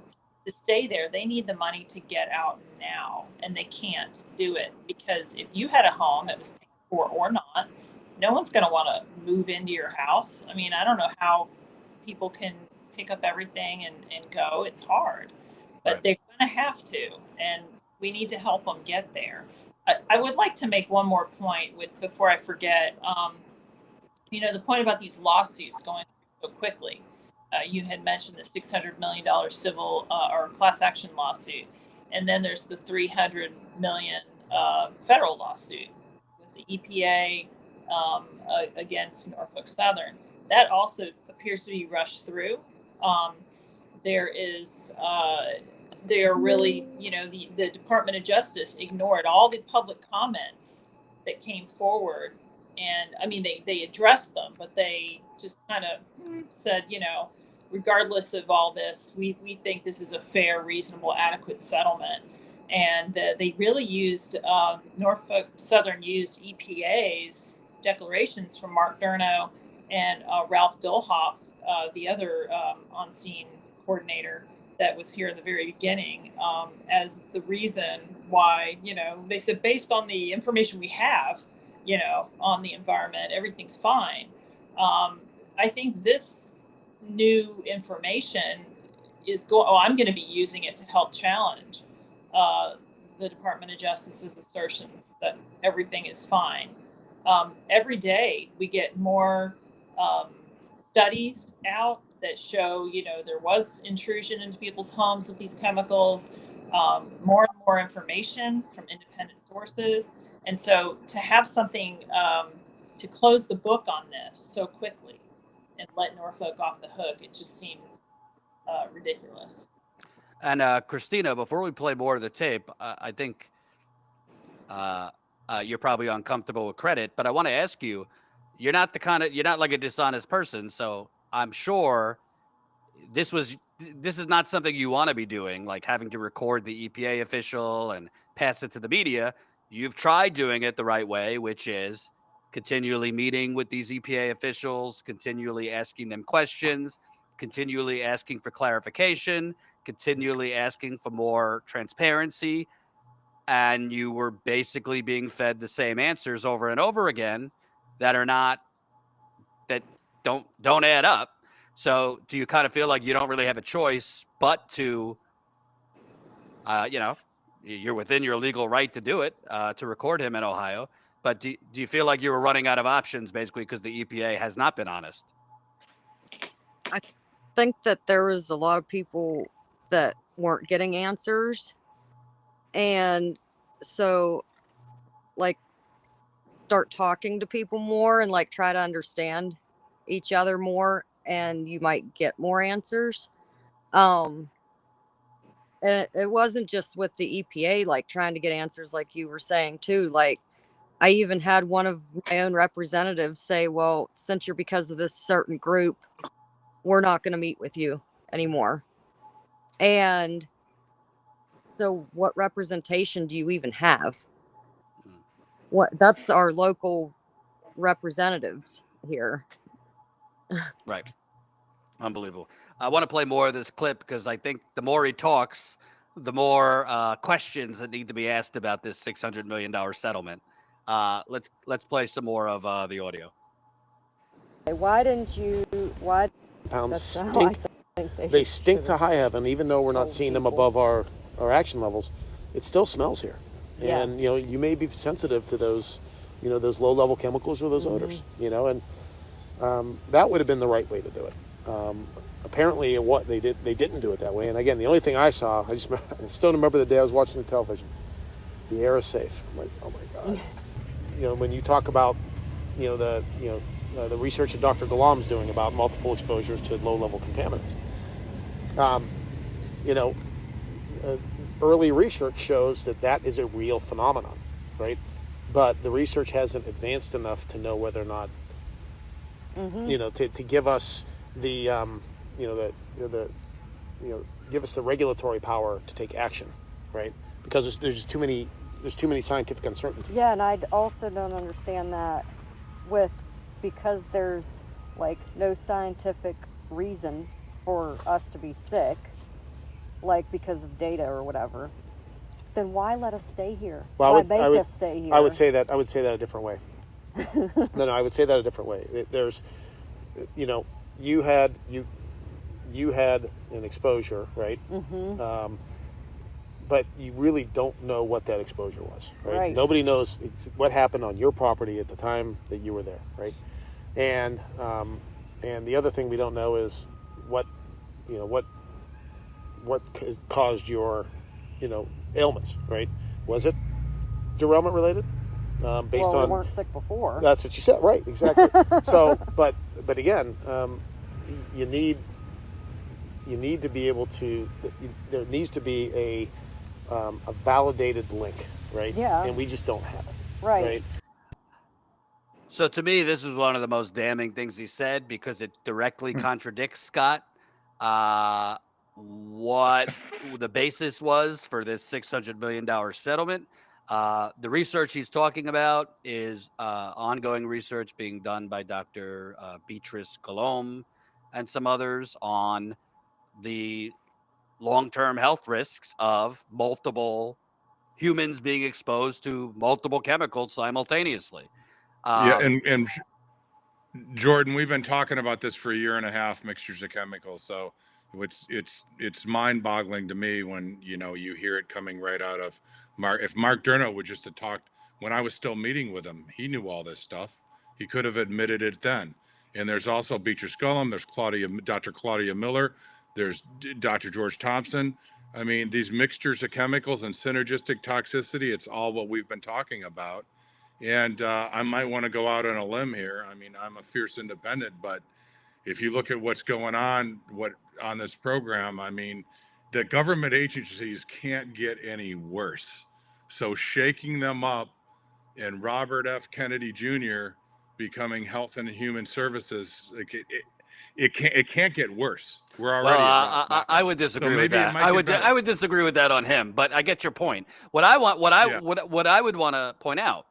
to stay there. They need the money to get out now, and they can't do it because if you had a home that was paid for or not, no one's going to want to move into your house. I mean, I don't know how people can pick up everything and go. It's hard, but they're going to have to, and we need to help them get there. I would like to make one more point before I forget. The point about these lawsuits going so quickly. You had mentioned the $600 million civil or class action lawsuit, and then there's the $300 million federal lawsuit with the EPA against Norfolk Southern. That also appears to be rushed through. They are really, the Department of Justice ignored all the public comments that came forward. And I mean, they addressed them, but they just kind of said, regardless of all this, we think this is a fair, reasonable, adequate settlement. And they really used, Norfolk Southern used EPA's declarations from Mark Durno and Ralph Dolhoff, the other on-scene coordinator that was here in the very beginning as the reason why, they said based on the information we have, on the environment, everything's fine. I think this new information I'm going to be using it to help challenge the Department of Justice's assertions that everything is fine. Every day we get more studies out that show, there was intrusion into people's homes with these chemicals, more and more information from independent sources. And so to have something to close the book on this so quickly and let Norfolk off the hook, it just seems ridiculous. And Christina, before we play more of the tape, I think you're probably uncomfortable with credit, but I want to ask you, you're not like a dishonest person. So I'm sure this is not something you want to be doing, like having to record the EPA official and pass it to the media. You've tried doing it the right way, which is continually meeting with these EPA officials, continually asking them questions, continually asking for clarification, continually asking for more transparency. And you were basically being fed the same answers over and over again that don't add up. So do you kind of feel like you don't really have a choice but to, you're within your legal right to do it, to record him in Ohio. But do you feel like you were running out of options basically because the EPA has not been honest? I think that there was a lot of people that weren't getting answers. And so, like, start talking to people more and, like, try to understand each other more, and you might get more answers. And it wasn't just with the EPA, like, trying to get answers like you were saying, too. Like, I even had one of my own representatives say, well, since you're because of this certain group, we're not going to meet with you anymore. And so what representation do you even have? That's our local representatives here. Right. Unbelievable. I want to play more of this clip because I think the more he talks, the more questions that need to be asked about this $600 million settlement. Let's play some more of the audio. Why didn't you? Why? Pounds stink. They stink to high heaven, even though we're not seeing them above our action levels. It still smells here, and you may be sensitive to those, those low level chemicals or those odors, and that would have been the right way to do it. Apparently, what they didn't do it that way. And again, the only thing I saw, I still remember the day I was watching the television. The air is safe. I'm like, oh my god. When you talk about, the research that Dr. Ghulam's doing about multiple exposures to low-level contaminants. Early research shows that is a real phenomenon, right? But the research hasn't advanced enough to know whether or not, to give us the, give us the regulatory power to take action, right? Because there's too many scientific uncertainties. Yeah, and I also don't understand that because there's like no scientific reason for us to be sick, like because of data or whatever, then why let us stay here? Well, why make us stay here? I would say that a different way. No, I would say that a different way. There's, you had an exposure, right? Mm-hmm. But you really don't know what that exposure was, right? Nobody knows what happened on your property at the time that you were there, right? And the other thing we don't know is what caused your, ailments, right? Was it derailment related? We weren't sick before. That's what you said, right? Exactly. So, but again, you need to be able to. There needs to be a validated link, right? Yeah. And we just don't have it. Right. So to me, this is one of the most damning things he said because it directly contradicts, Scott, what the basis was for this $600 million settlement. The research he's talking about is ongoing research being done by Dr. Beatrice Colomb and some others on the long-term health risks of multiple humans being exposed to multiple chemicals simultaneously. Yeah, and Jordan, we've been talking about this for a year and a half, mixtures of chemicals. So it's mind-boggling to me when you hear it coming right out of Mark. If Mark Durno would just have talked when I was still meeting with him, he knew all this stuff. He could have admitted it then. And there's also Beecher Scullum, there's Dr. Claudia Miller, there's Dr. George Thompson. I mean, these mixtures of chemicals and synergistic toxicity, it's all what we've been talking about. And I might want to go out on a limb here. I mean, I'm a fierce independent, but if you look at what's going on on this program, I mean, the government agencies can't get any worse. So shaking them up and Robert F. Kennedy Jr. becoming Health and Human Services, it can't get worse. We're already. Well, I would disagree with that. I would disagree with that on him, but I get your point. What I would want to point out.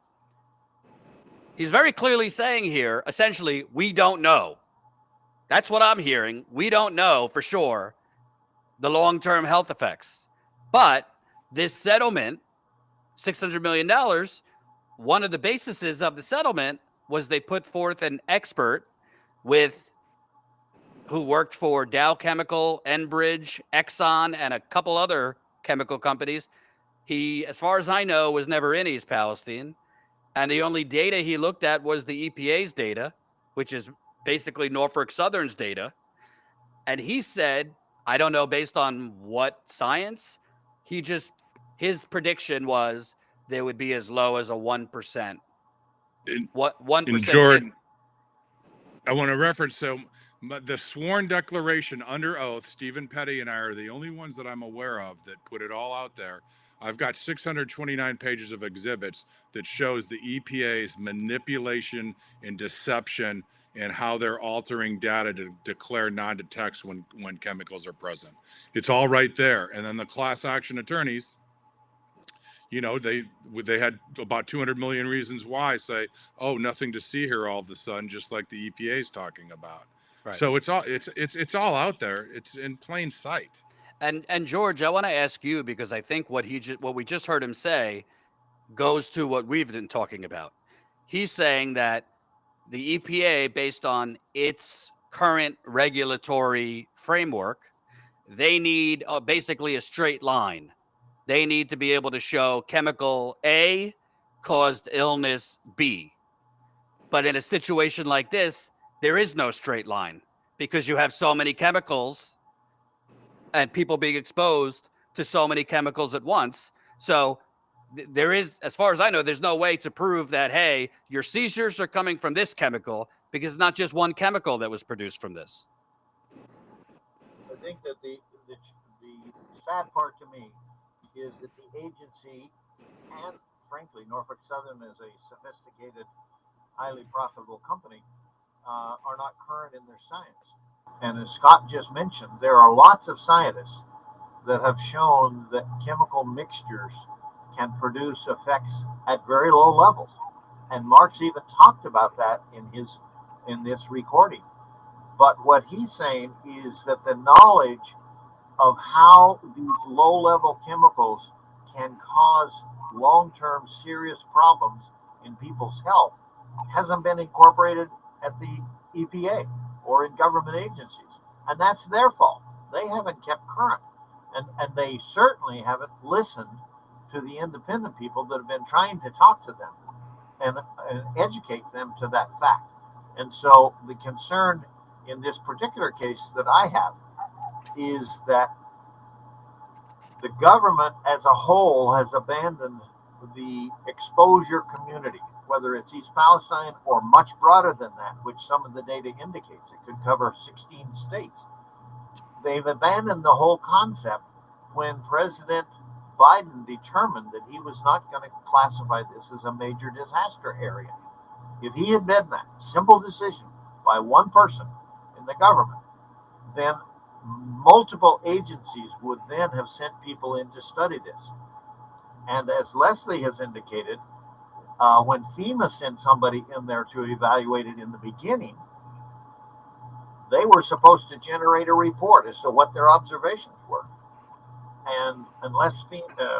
He's very clearly saying here, essentially, we don't know. That's what I'm hearing. We don't know for sure the long-term health effects. But this settlement, $600 million, one of the bases of the settlement was they put forth an expert who worked for Dow Chemical, Enbridge, Exxon, and a couple other chemical companies. He, as far as I know, was never in East Palestine. And the only data he looked at was the EPA's data, which is basically Norfolk Southern's data. And he said, I don't know based on what science, his prediction was there would be as low as a 1%. What 1%? In Jordan, I want to reference the sworn declaration under oath. Stephen Petty and I are the only ones that I'm aware of that put it all out there. I've got 629 pages of exhibits that shows the EPA's manipulation and deception and how they're altering data to declare non-detects when chemicals are present. It's all right there. And then the class action attorneys, they had about 200 million reasons why say, oh, nothing to see here all of a sudden, just like the EPA is talking about. Right. So it's all out there. It's in plain sight. And George, I want to ask you, because I think what we just heard him say goes to what we've been talking about. He's saying that the EPA, based on its current regulatory framework, they need basically a straight line. They need to be able to show chemical A caused illness B. But in a situation like this, there is no straight line because you have so many chemicals and people being exposed to so many chemicals at once. So there is, as far as I know, there's no way to prove that, hey, your seizures are coming from this chemical, because it's not just one chemical that was produced from this. I think that the sad part to me is that the agency and, frankly, Norfolk Southern as a sophisticated, highly profitable company are not current in their science. And as Scott just mentioned, there are lots of scientists that have shown that chemical mixtures can produce effects at very low levels. And Mark's even talked about that in this recording. But what he's saying is that the knowledge of how these low-level chemicals can cause long-term serious problems in people's health hasn't been incorporated at the EPA or in government agencies. And that's their fault. They haven't kept current. And they certainly haven't listened to the independent people that have been trying to talk to them and educate them to that fact. And so the concern in this particular case that I have is that the government as a whole has abandoned the exposure community, whether it's East Palestine or much broader than that, which some of the data indicates. It could cover 16 states. They've abandoned the whole concept when President Biden determined that he was not going to classify this as a major disaster area. If he had made that simple decision by one person in the government, then multiple agencies would then have sent people in to study this. And as Leslie has indicated, when FEMA sent somebody in there to evaluate it in the beginning, they were supposed to generate a report as to what their observations were. and unless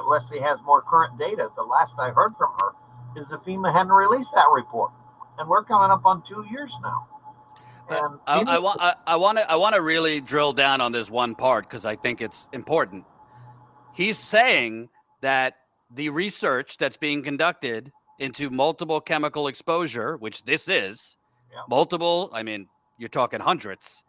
Leslie has more current data, the last I heard from her is that FEMA hadn't released that report, and we're coming up on 2 years now. But And I want to really drill down on this one part because I think it's important. He's saying that the research that's being conducted into multiple chemical exposure, which this is, multiple, I mean, you're talking hundreds.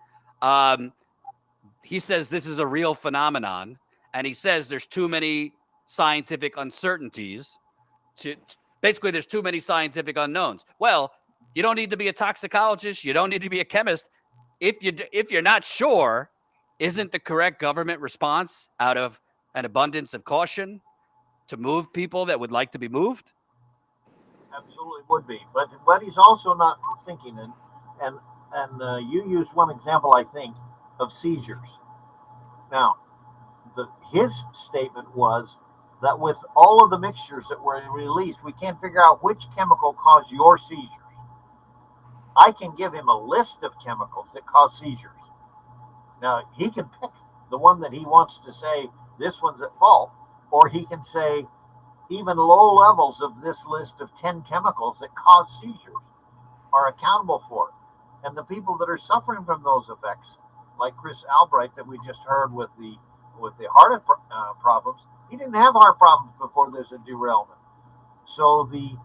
He says this is a real phenomenon, and he says there's too many scientific uncertainties. Basically, there's too many scientific unknowns. Well, you don't need to be a toxicologist. You don't need to be a chemist. If you're not sure, isn't the correct government response out of an abundance of caution to move people that would like to be moved? Absolutely would be, but he's also not thinking. And you used one example, I think, of seizures. Now, his statement was that with all of the mixtures that were released, we can't figure out which chemical caused your seizures. I can give him a list of chemicals that cause seizures. Now, he can pick the one that he wants to say, this one's at fault, or he can say, even low levels of this list of 10 chemicals that cause seizures are accountable for it. And the people that are suffering from those effects, like Chris Albright that we just heard with the heart problems, he didn't have heart problems before there's a derailment. So the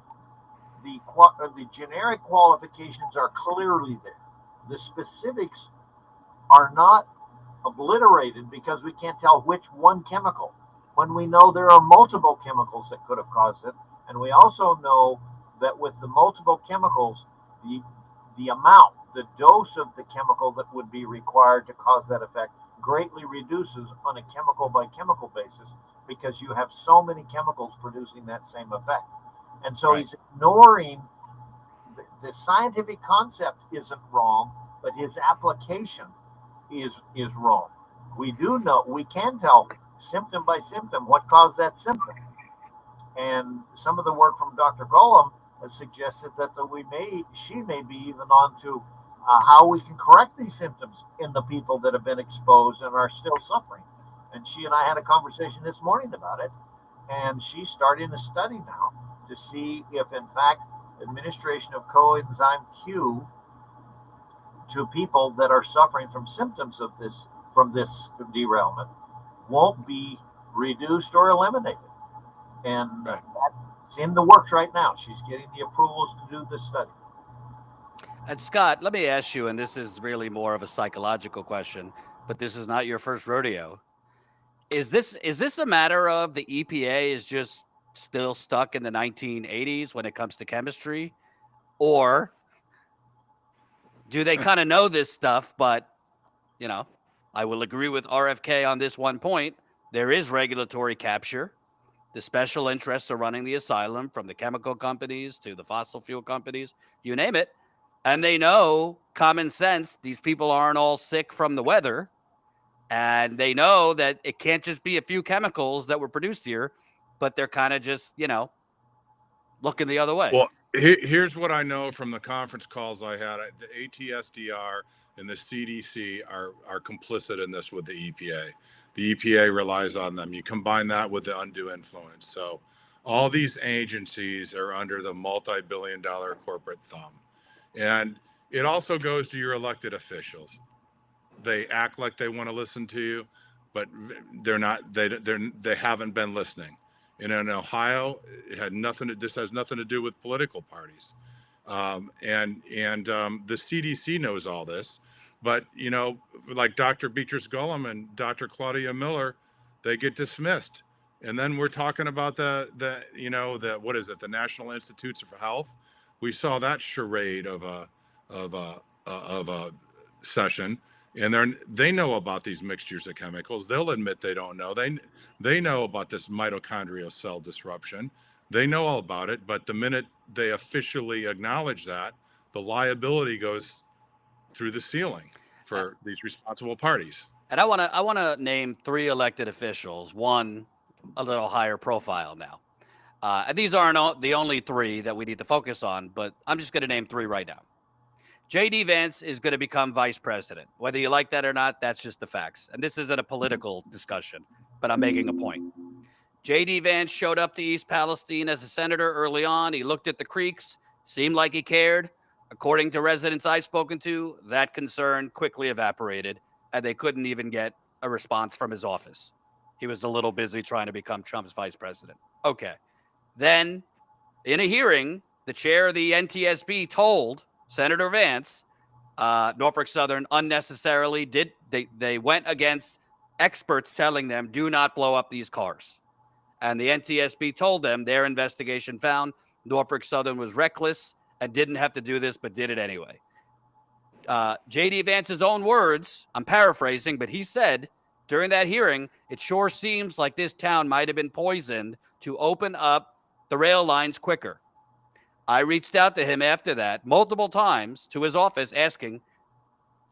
generic qualifications are clearly there. The specifics are not obliterated because we can't tell which one chemical, when we know there are multiple chemicals that could have caused it. And we also know that with the multiple chemicals, the amount, the dose of the chemical that would be required to cause that effect greatly reduces on a chemical by chemical basis because you have so many chemicals producing that same effect. And so he's ignoring the scientific concept isn't wrong, but his application is wrong. We do know, we can tell symptom by symptom what caused that symptom. And some of the work from Dr. Golem has suggested that she may be even on to how we can correct these symptoms in the people that have been exposed and are still suffering. And she and I had a conversation this morning about it, and she's starting a study now to see if, in fact, administration of coenzyme Q to people that are suffering from symptoms of this, from this derailment, won't be reduced or eliminated. And that's in the works right now. She's getting the approvals to do this study. And Scott, let me ask you, and this is really more of a psychological question, but this is not your first rodeo. Is this a matter of the EPA is just still stuck in the 1980s when it comes to chemistry? Or do they kind of know this stuff, but, you know, I will agree with RFK on this one point. There is regulatory capture. The special interests are running the asylum, from the chemical companies to the fossil fuel companies, you name it. And they know, common sense, these people aren't all sick from the weather. And they know that it can't just be a few chemicals that were produced here, but they're kind of just, you know, looking the other way. Well, here's what I know from the conference calls I had. The ATSDR and the CDC are complicit in this with the EPA. The EPA relies on them. You combine that with the undue influence. So all these agencies are under the multi-billion-dollar corporate thumb. And it also goes to your elected officials. They act like they want to listen to you, but they're not. They haven't been listening. And in Ohio, this has nothing to do with political parties. And the CDC knows all this, but, you know, like Dr. Beatrice Gullum and Dr. Claudia Miller, they get dismissed. And then we're talking about the what is it? The National Institutes of Health. We saw that charade of a session, and they know about these mixtures of chemicals. They'll admit they don't know. They know about this mitochondrial cell disruption. They know all about it, but the minute they officially acknowledge that, the liability goes through the ceiling for these responsible parties. And I want to name 3 elected officials, one a little higher profile now. And these aren't the only 3 that we need to focus on, but I'm just going to name 3 right now. J.D. Vance is going to become vice president. Whether you like that or not, that's just the facts. And this isn't a political discussion. but I'm making a point. J.D. Vance showed up to East Palestine as a senator early on. He looked at the creeks, seemed like he cared. According to residents I've spoken to, that concern quickly evaporated, and they couldn't even get a response from his office. He was a little busy trying to become Trump's vice president. Okay. Then, in a hearing, the chair of the NTSB told Senator Vance, Norfolk Southern unnecessarily they went against experts telling them, do not blow up these cars. And the NTSB told them their investigation found Norfolk Southern was reckless and didn't have to do this, but did it anyway. J.D. Vance's own words, I'm paraphrasing, but he said during that hearing, it sure seems like this town might have been poisoned to open up the rail lines quicker. I reached out to him after that multiple times to his office asking,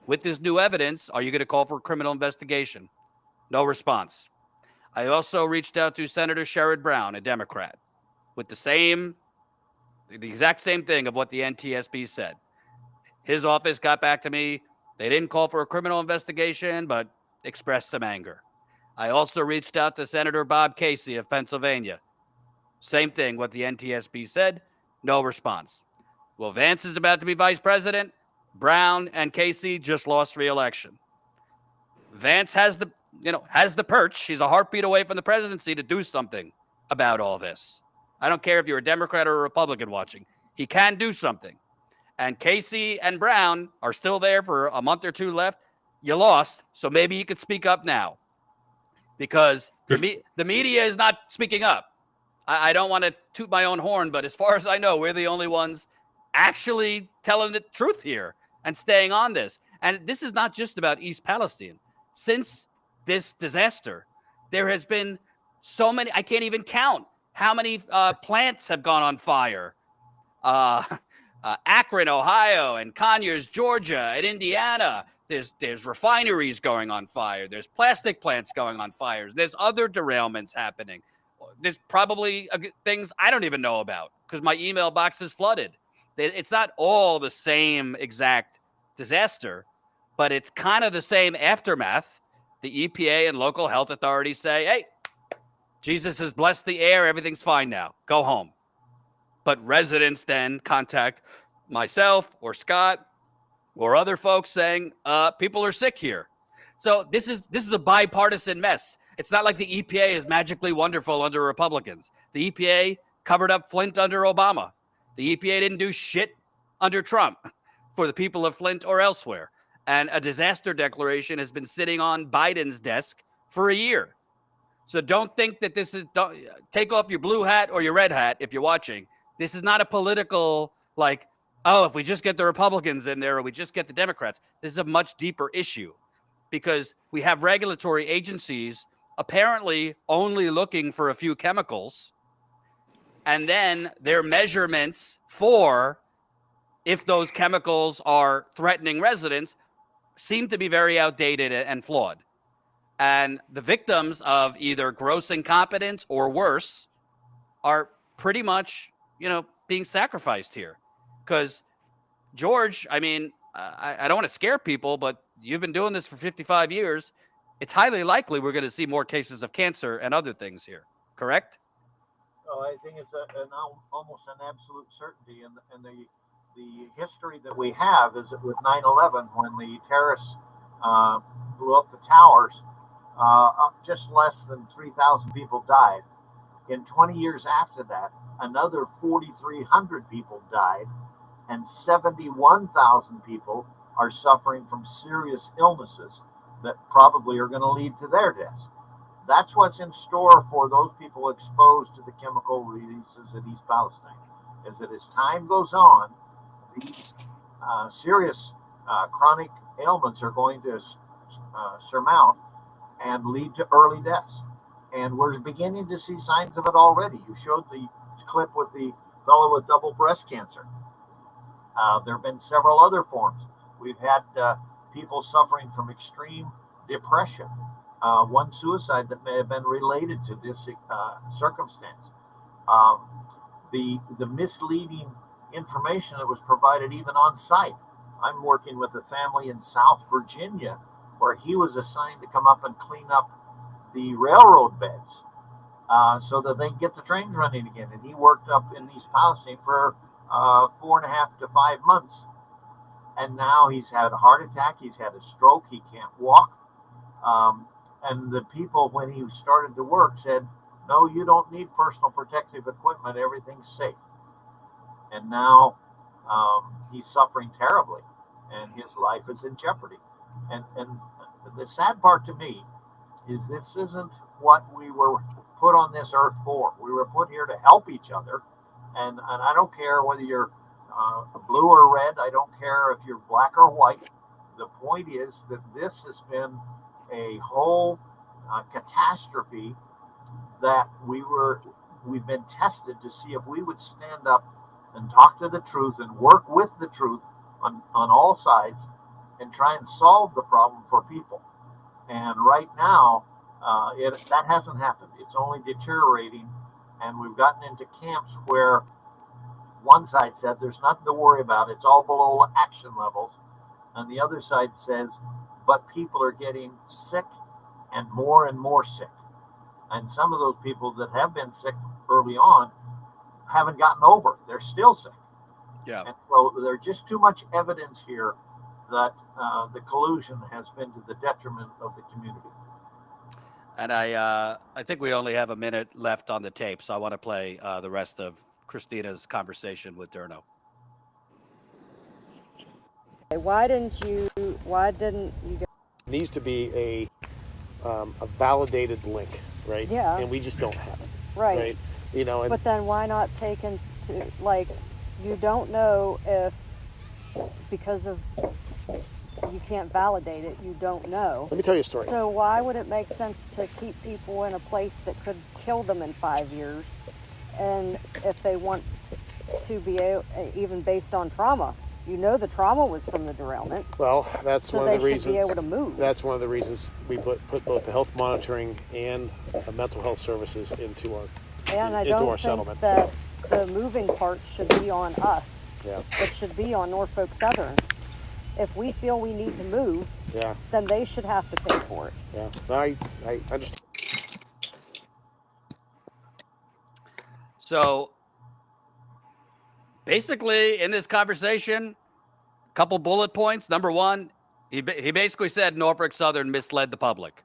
with this new evidence, are you going to call for a criminal investigation? No response. I also reached out to Senator Sherrod Brown, a Democrat, with the exact same thing of what the NTSB said. His office got back to me. They didn't call for a criminal investigation, but expressed some anger. I also reached out to Senator Bob Casey of Pennsylvania. Same thing, what the NTSB said, no response. Well, Vance is about to be vice president. Brown and Casey just lost re-election. Vance has the perch. He's a heartbeat away from the presidency to do something about all this. I don't care if you're a Democrat or a Republican watching. He can do something. And Casey and Brown are still there for a month or two left. You lost, so maybe you could speak up now. Because the media is not speaking up. I don't want to toot my own horn, but as far as I know, we're the only ones actually telling the truth here and staying on this. And this is not just about East Palestine. Since this disaster, there has been so many, I can't even count how many plants have gone on fire. Akron, Ohio, and Conyers, Georgia, and Indiana. There's refineries going on fire. There's plastic plants going on fire. There's other derailments happening. There's probably things I don't even know about because my email box is flooded. It's not all the same exact disaster, but it's kind of the same aftermath. The EPA and local health authorities say, hey, Jesus has blessed the air. Everything's fine now. Go home. But residents then contact myself or Scott or other folks saying people are sick here. So this is a bipartisan mess. It's not like the EPA is magically wonderful under Republicans. The EPA covered up Flint under Obama. The EPA didn't do shit under Trump for the people of Flint or elsewhere. And a disaster declaration has been sitting on Biden's desk for a year. So don't think that take off your blue hat or your red hat if you're watching. This is not a political, if we just get the Republicans in there or we just get the Democrats. This is a much deeper issue because we have regulatory agencies apparently only looking for a few chemicals. And then their measurements for if those chemicals are threatening residents seem to be very outdated and flawed. And the victims of either gross incompetence or worse are pretty much, being sacrificed here. Because George, I don't want to scare people, but you've been doing this for 55 years. It's highly likely we're going to see more cases of cancer and other things here. Correct? Oh, I think it's almost an absolute certainty. And the history that we have is with 9/11, when the terrorists blew up the towers, just less than 3,000 people died. In 20 years after that, another 4,300 people died, and 71,000 people are suffering from serious illnesses that probably are going to lead to their deaths. That's what's in store for those people exposed to the chemical releases at East Palestine, is that as time goes on, these serious chronic ailments are going to surmount and lead to early deaths. And we're beginning to see signs of it already. You showed the clip with the fellow with double breast cancer. There have been several other forms. We've had people suffering from extreme depression. One suicide that may have been related to this circumstance. The misleading information that was provided even on site. I'm working with a family in South Virginia where he was assigned to come up and clean up the railroad beds so that they can get the trains running again. And he worked up in East Palestine for 4.5 to 5 months. And now he's had a heart attack. He's had a stroke. He can't walk. And the people, when he started to work, said, no, you don't need personal protective equipment. Everything's safe. And now he's suffering terribly, and his life is in jeopardy. And the sad part to me is this isn't what we were put on this earth for. We were put here to help each other. And I don't care whether you're blue or red. I don't care if you're black or white. The point is that this has been a whole catastrophe that we've been tested to see if we would stand up and talk to the truth and work with the truth on all sides and try and solve the problem for people. And right now, that hasn't happened. It's only deteriorating, and we've gotten into camps where one side said there's nothing to worry about, it's all below action levels, and the other side says, but people are getting sick and more sick. And some of those people that have been sick early on haven't gotten over it. They're still sick. Yeah. And so there's just too much evidence here that the collusion has been to the detriment of the community. And I think we only have a minute left on the tape, so I want to play the rest of Christina's conversation with Durno. Why didn't you It needs to be a validated link, right? Yeah. And we just don't have it. right. You know, and But then why not take into, like, you don't know if, because of, you can't validate it, you don't know. let me tell you a story. So why would it make sense to keep people in a place that could kill them in 5 years? And if they want to be even based on trauma, you know the trauma was from the derailment. Well, that's So one they of the should reasons. be able to move. That's one of the reasons we put both the health monitoring and mental health services into our And I into don't our think settlement. that the moving part should be on us. Yeah. It should be on Norfolk Southern. If we feel we need to move, Yeah. then they should have to pay for it. Yeah. I understand. So basically, in this conversation, a couple bullet points. Number one, he basically said Norfolk Southern misled the public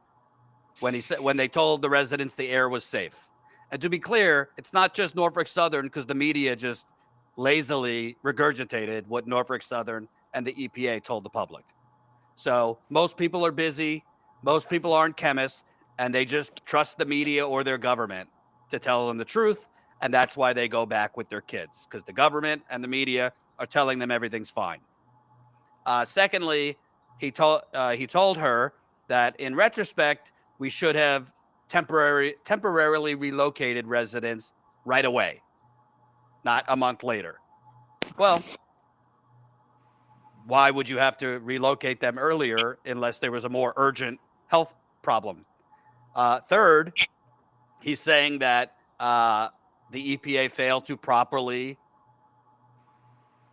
when they told the residents the air was safe. And to be clear, it's not just Norfolk Southern, because the media just lazily regurgitated what Norfolk Southern and the EPA told the public. So most people are busy. Most people aren't chemists, and they just trust the media or their government to tell them the truth. And that's why they go back with their kids, because the government and the media are telling them everything's fine. Secondly, he told her that in retrospect, we should have temporarily relocated residents right away, not a month later. Well, why would you have to relocate them earlier unless there was a more urgent health problem? Third, he's saying that the EPA failed to properly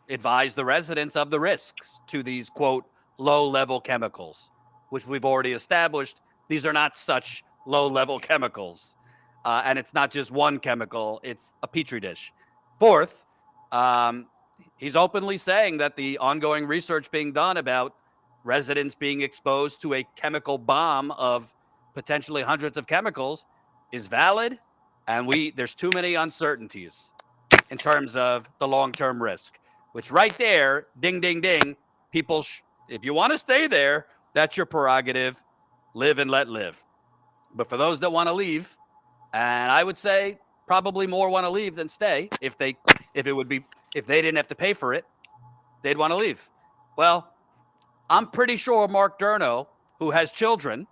advise the residents of the risks to these, quote, low-level chemicals, which we've already established. These are not such low-level chemicals. And it's not just one chemical, it's a petri dish. Fourth, he's openly saying that the ongoing research being done about residents being exposed to a chemical bomb of potentially hundreds of chemicals is valid, and there's too many uncertainties in terms of the long-term risk, which right there, ding, ding, ding, people, if you want to stay there, that's your prerogative. Live and let live. But for those that want to leave, and I would say probably more want to leave than stay, if they didn't have to pay for it, they'd want to leave. Well, I'm pretty sure Mark Durno, who has children,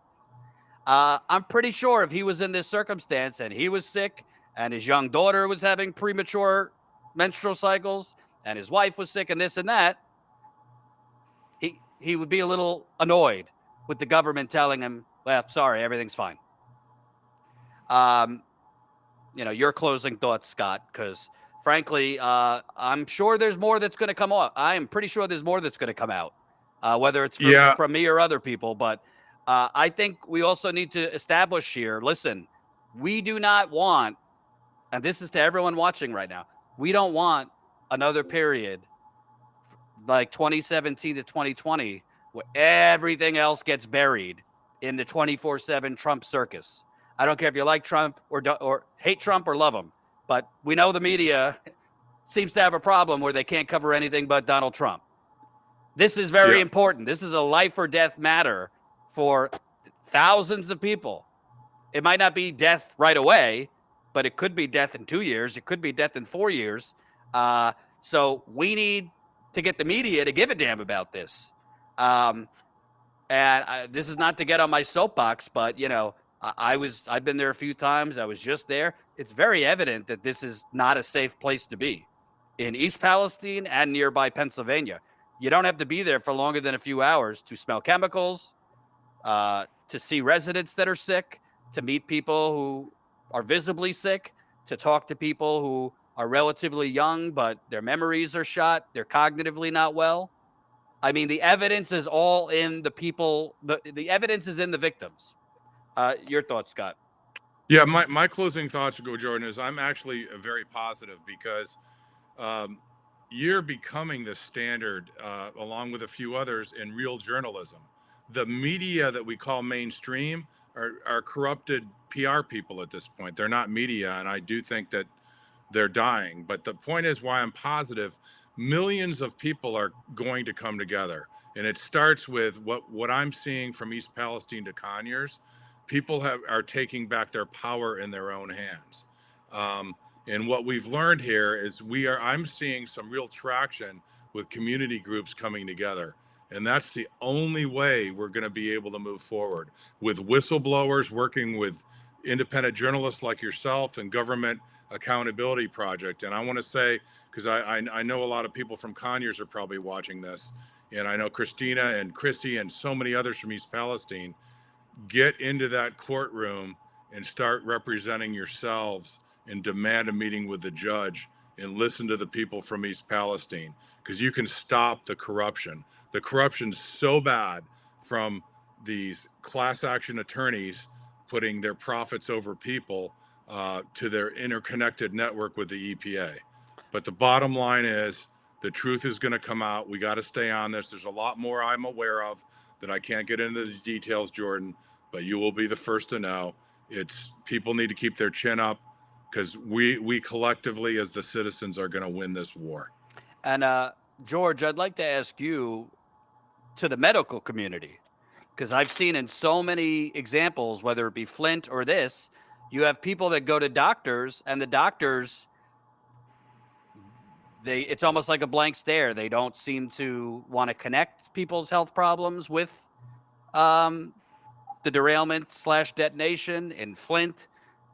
I'm pretty sure if he was in this circumstance and he was sick and his young daughter was having premature menstrual cycles and his wife was sick and this and that, he would be a little annoyed with the government telling him, well, sorry, everything's fine. Your closing thoughts, Scott, because frankly, I'm sure there's more that's going to come out. I am pretty sure there's more that's going to come out, whether it's from me or other people. But I think we also need to establish here, listen, we do not want, and this is to everyone watching right now, we don't want another period like 2017 to 2020 where everything else gets buried in the 24/7 Trump circus. I don't care if you like Trump or hate Trump or love him, but we know the media seems to have a problem where they can't cover anything but Donald Trump. This is very important. This is a life or death matter for thousands of people. It might not be death right away, but it could be death in 2 years. It could be death in 4 years. So we need to get the media to give a damn about this. This is not to get on my soapbox, but I've been there a few times. I was just there. It's very evident that this is not a safe place to be in East Palestine and nearby Pennsylvania. You don't have to be there for longer than a few hours to smell chemicals, to see residents that are sick, to meet people who are visibly sick, to talk to people who are relatively young, but their memories are shot. They're cognitively not well. I mean, the evidence is all in the people. The evidence is in the victims. Your thoughts, Scott? Yeah, my closing thoughts, Jordan, is I'm actually very positive because you're becoming the standard, along with a few others, in real journalism. The media that we call mainstream are corrupted PR people at this point. They're not media, and I do think that they're dying. But the point is why I'm positive. Millions of people are going to come together, and it starts with what I'm seeing from East Palestine to Conyers. People are taking back their power in their own hands. And what we've learned here is I'm seeing some real traction with community groups coming together. And that's the only way we're going to be able to move forward, with whistleblowers working with independent journalists like yourself and Government Accountability Project. And I want to say, because I know a lot of people from Conyers are probably watching this, and I know Christina and Chrissy and so many others from East Palestine, get into that courtroom and start representing yourselves and demand a meeting with the judge and listen to the people from East Palestine, because you can stop the corruption. The corruption's so bad from these class action attorneys putting their profits over people to their interconnected network with the EPA. But the bottom line is the truth is going to come out. We got to stay on this. There's a lot more I'm aware of that I can't get into the details, Jordan, but you will be the first to know. It's people need to keep their chin up, because we collectively as the citizens are going to win this war. And George, I'd like to ask you, to the medical community, because I've seen in so many examples, whether it be Flint or this, you have people that go to doctors, and the doctors, it's almost like a blank stare. They don't seem to want to connect people's health problems with the derailment / detonation in Flint.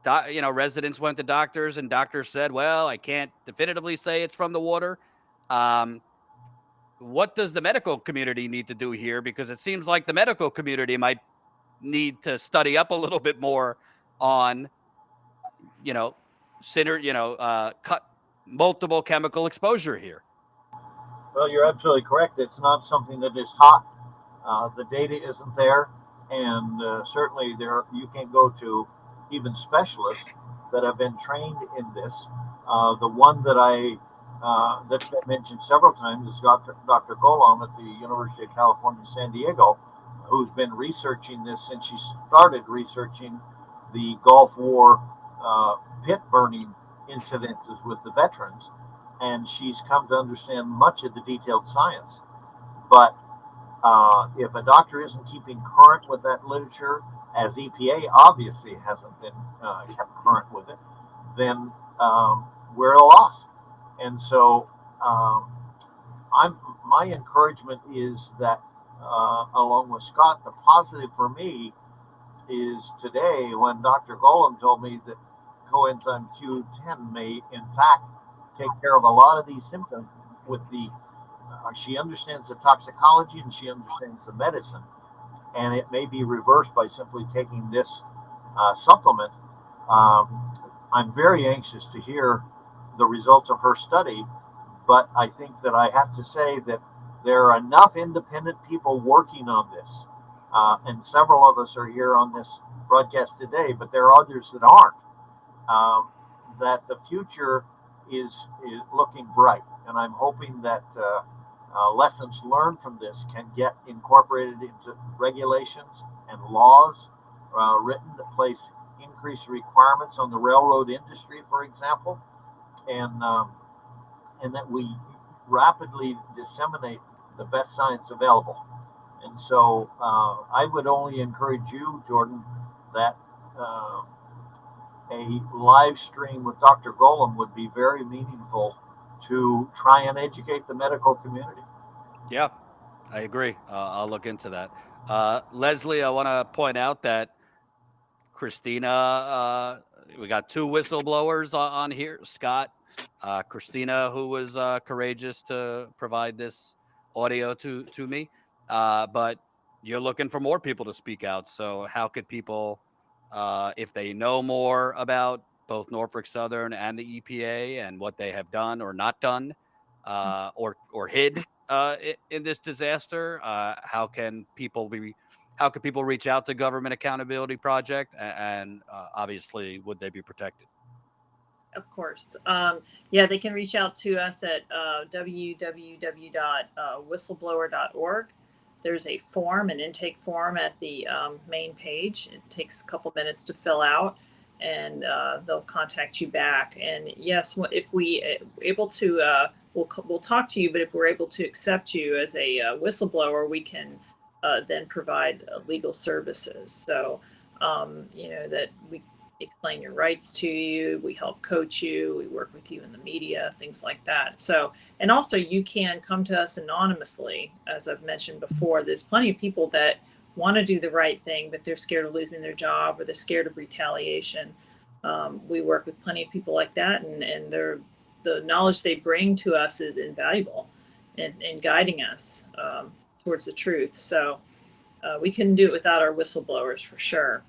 Residents went to doctors, and doctors said, well, I can't definitively say it's from the water. What does the medical community need to do here? Because it seems like the medical community might need to study up a little bit more on, cut multiple chemical exposure here. Well, you're absolutely correct. It's not something that is hot. The data isn't there, and certainly you can go to even specialists that have been trained in this. The one that that's been mentioned several times is Dr. Golom at the University of California, San Diego, who's been researching this since she started researching the Gulf War pit burning incidences with the veterans, and she's come to understand much of the detailed science. But if a doctor isn't keeping current with that literature, as EPA obviously hasn't been kept current with it, then we're at a loss. And so my encouragement is that, along with Scott, the positive for me is today when Dr. Golom told me that coenzyme Q10 may, in fact, take care of a lot of these symptoms with she understands the toxicology and she understands the medicine, and it may be reversed by simply taking this supplement. I'm very anxious to hear the results of her study, but I think that I have to say that there are enough independent people working on this and several of us are here on this broadcast today, but there are others that aren't. That the future is looking bright, and I'm hoping that lessons learned from this can get incorporated into regulations and laws written that place increased requirements on the railroad industry, for example, and that we rapidly disseminate the best science available. And so I would only encourage you, Jordan, that a live stream with Dr. Golem would be very meaningful to try and educate the medical community. Yeah, I agree. I'll look into that. Leslie, I want to point out that Christina, we got two whistleblowers on here. Scott, Christina, who was courageous to provide this audio to me. But you're looking for more people to speak out. So how could people, if they know more about both Norfolk Southern and the EPA and what they have done or not done, or hid in this disaster, how can people reach out to Government Accountability Project, and obviously, would they be protected? Of course. Yeah, they can reach out to us at www.whistleblower.org. There's a form, an intake form at the main page. It takes a couple minutes to fill out, and they'll contact you back. And yes, if we able to, we'll talk to you. But if we're able to accept you as a whistleblower, we can then provide legal services. So that we explain your rights to you, we help coach you, we work with you in the media, things like that. So, and also you can come to us anonymously. As I've mentioned before, there's plenty of people that want to do the right thing, but they're scared of losing their job, or they're scared of retaliation. We work with plenty of people like that, and the knowledge they bring to us is invaluable in guiding us towards the truth. So we couldn't do it without our whistleblowers, for sure.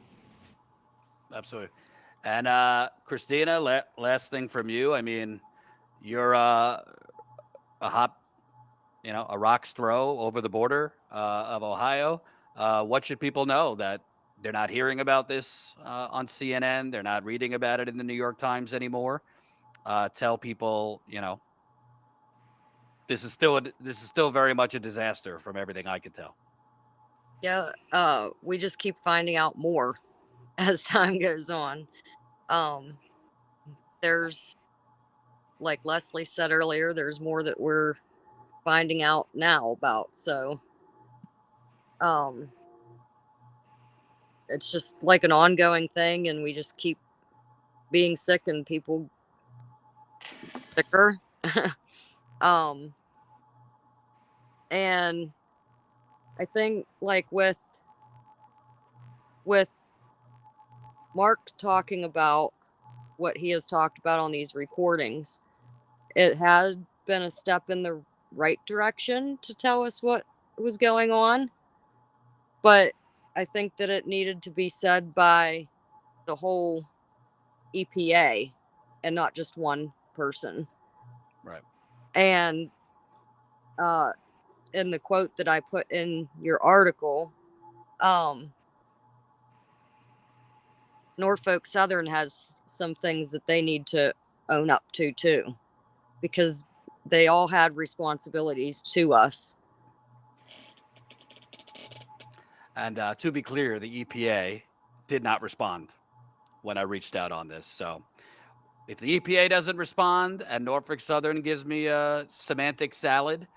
Absolutely. And Christina, last thing from you. I mean, you're a rock's throw over the border of Ohio. What should people know that they're not hearing about this on CNN? They're not reading about it in the New York Times anymore. Tell people, this is still very much a disaster from everything I can tell. Yeah, we just keep finding out more as time goes on. There's, like Leslie said earlier, there's more that we're finding out now about. So, it's just like an ongoing thing, and we just keep being sick and people sicker. And I think, like with Mark talking about what he has talked about on these recordings, it has been a step in the right direction to tell us what was going on. But I think that it needed to be said by the whole EPA and not just one person. Right. And in the quote that I put in your article, Norfolk Southern has some things that they need to own up to too, because they all had responsibilities to us. And to be clear, the EPA did not respond when I reached out on this. So if the EPA doesn't respond and Norfolk Southern gives me a semantic salad,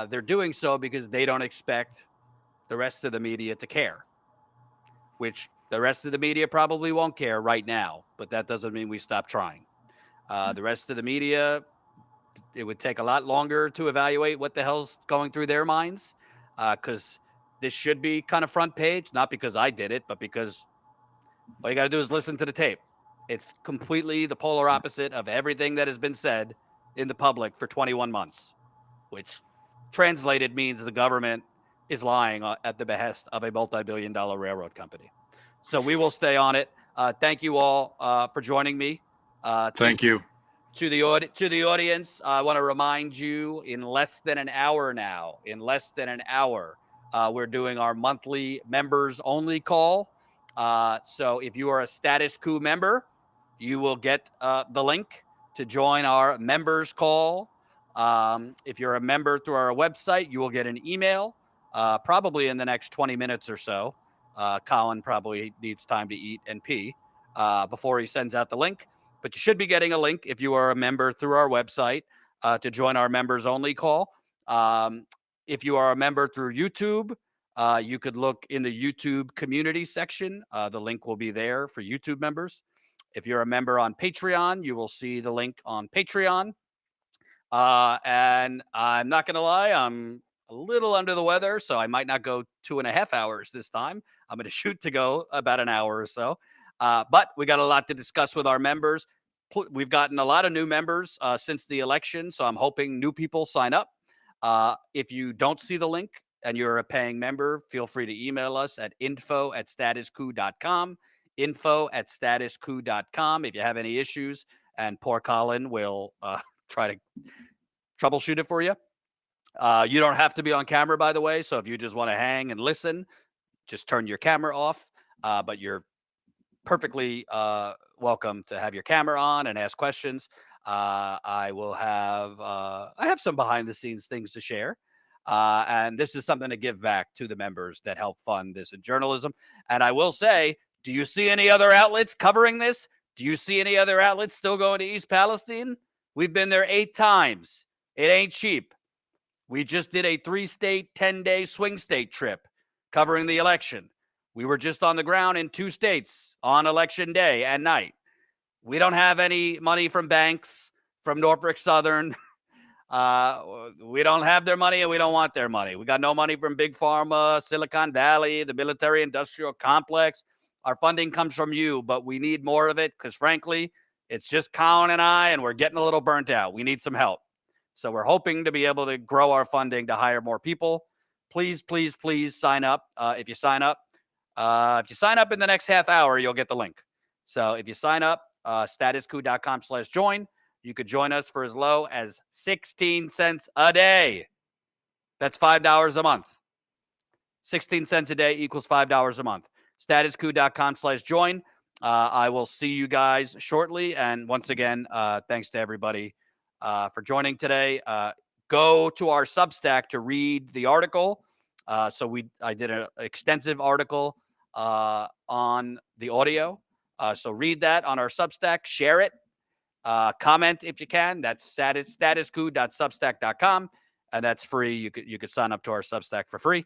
they're doing so because they don't expect the rest of the media to care, which the rest of the media probably won't care right now, but that doesn't mean we stop trying. The rest of the media, it would take a lot longer to evaluate what the hell's going through their minds, because this should be kind of front page, not because I did it, but because all you got to do is listen to the tape. It's completely the polar opposite of everything that has been said in the public for 21 months, which translated means the government is lying at the behest of a multi-billion-dollar railroad company. So we will stay on it. Thank you all for joining me. Thank you. To the audience, I want to remind you, in less than an hour now, we're doing our monthly members only call. So if you are a Status Coup member, you will get the link to join our members call. If you're a member through our website, you will get an email probably in the next 20 minutes or so. Colin probably needs time to eat and pee before he sends out the link. But you should be getting a link if you are a member through our website to join our members only call. If you are a member through YouTube, you could look in the YouTube community section. The link will be there for YouTube members. If you're a member on Patreon, you will see the link on Patreon. And I'm not going to lie, I'm a little under the weather, so I might not go 2.5 hours this time. I'm going to shoot to go about an hour or so. But we got a lot to discuss with our members. We've gotten a lot of new members since the election, so I'm hoping new people sign up. If you don't see the link and you're a paying member, feel free to email us at info@statuscoup.com, info@statuscoup.com if you have any issues, and poor Colin will try to troubleshoot it for you. You don't have to be on camera, by the way, so if you just want to hang and listen, just turn your camera off, but you're perfectly welcome to have your camera on and ask questions. I have some behind the scenes things to share. And this is something to give back to the members that help fund this in journalism. And I will say, do you see any other outlets covering this? Do you see any other outlets still going to East Palestine? We've been there 8 times. It ain't cheap. We just did a 3-state, 10-day swing state trip covering the election. We were just on the ground in 2 states on election day and night. We don't have any money from banks, from Norfolk Southern. We don't have their money and we don't want their money. We got no money from Big Pharma, Silicon Valley, the military industrial complex. Our funding comes from you, but we need more of it because, frankly, it's just Colin and I, and we're getting a little burnt out. We need some help. So we're hoping to be able to grow our funding to hire more people. Please, please, please sign up. If you sign up in the next half hour, you'll get the link. So if you sign up, statuscoup.com/join, you could join us for as low as 16 cents a day. That's $5 a month. 16 cents a day equals $5 a month. statuscoup.com/join. I will see you guys shortly. And once again, thanks to everybody for joining today. Go to our Substack to read the article. I did an extensive article on the audio. So read that on our Substack, share it, comment if you can. That's statuscoup.substack.com, and that's free. You could sign up to our Substack for free.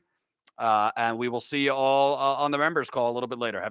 And we will see you all on the members call a little bit later.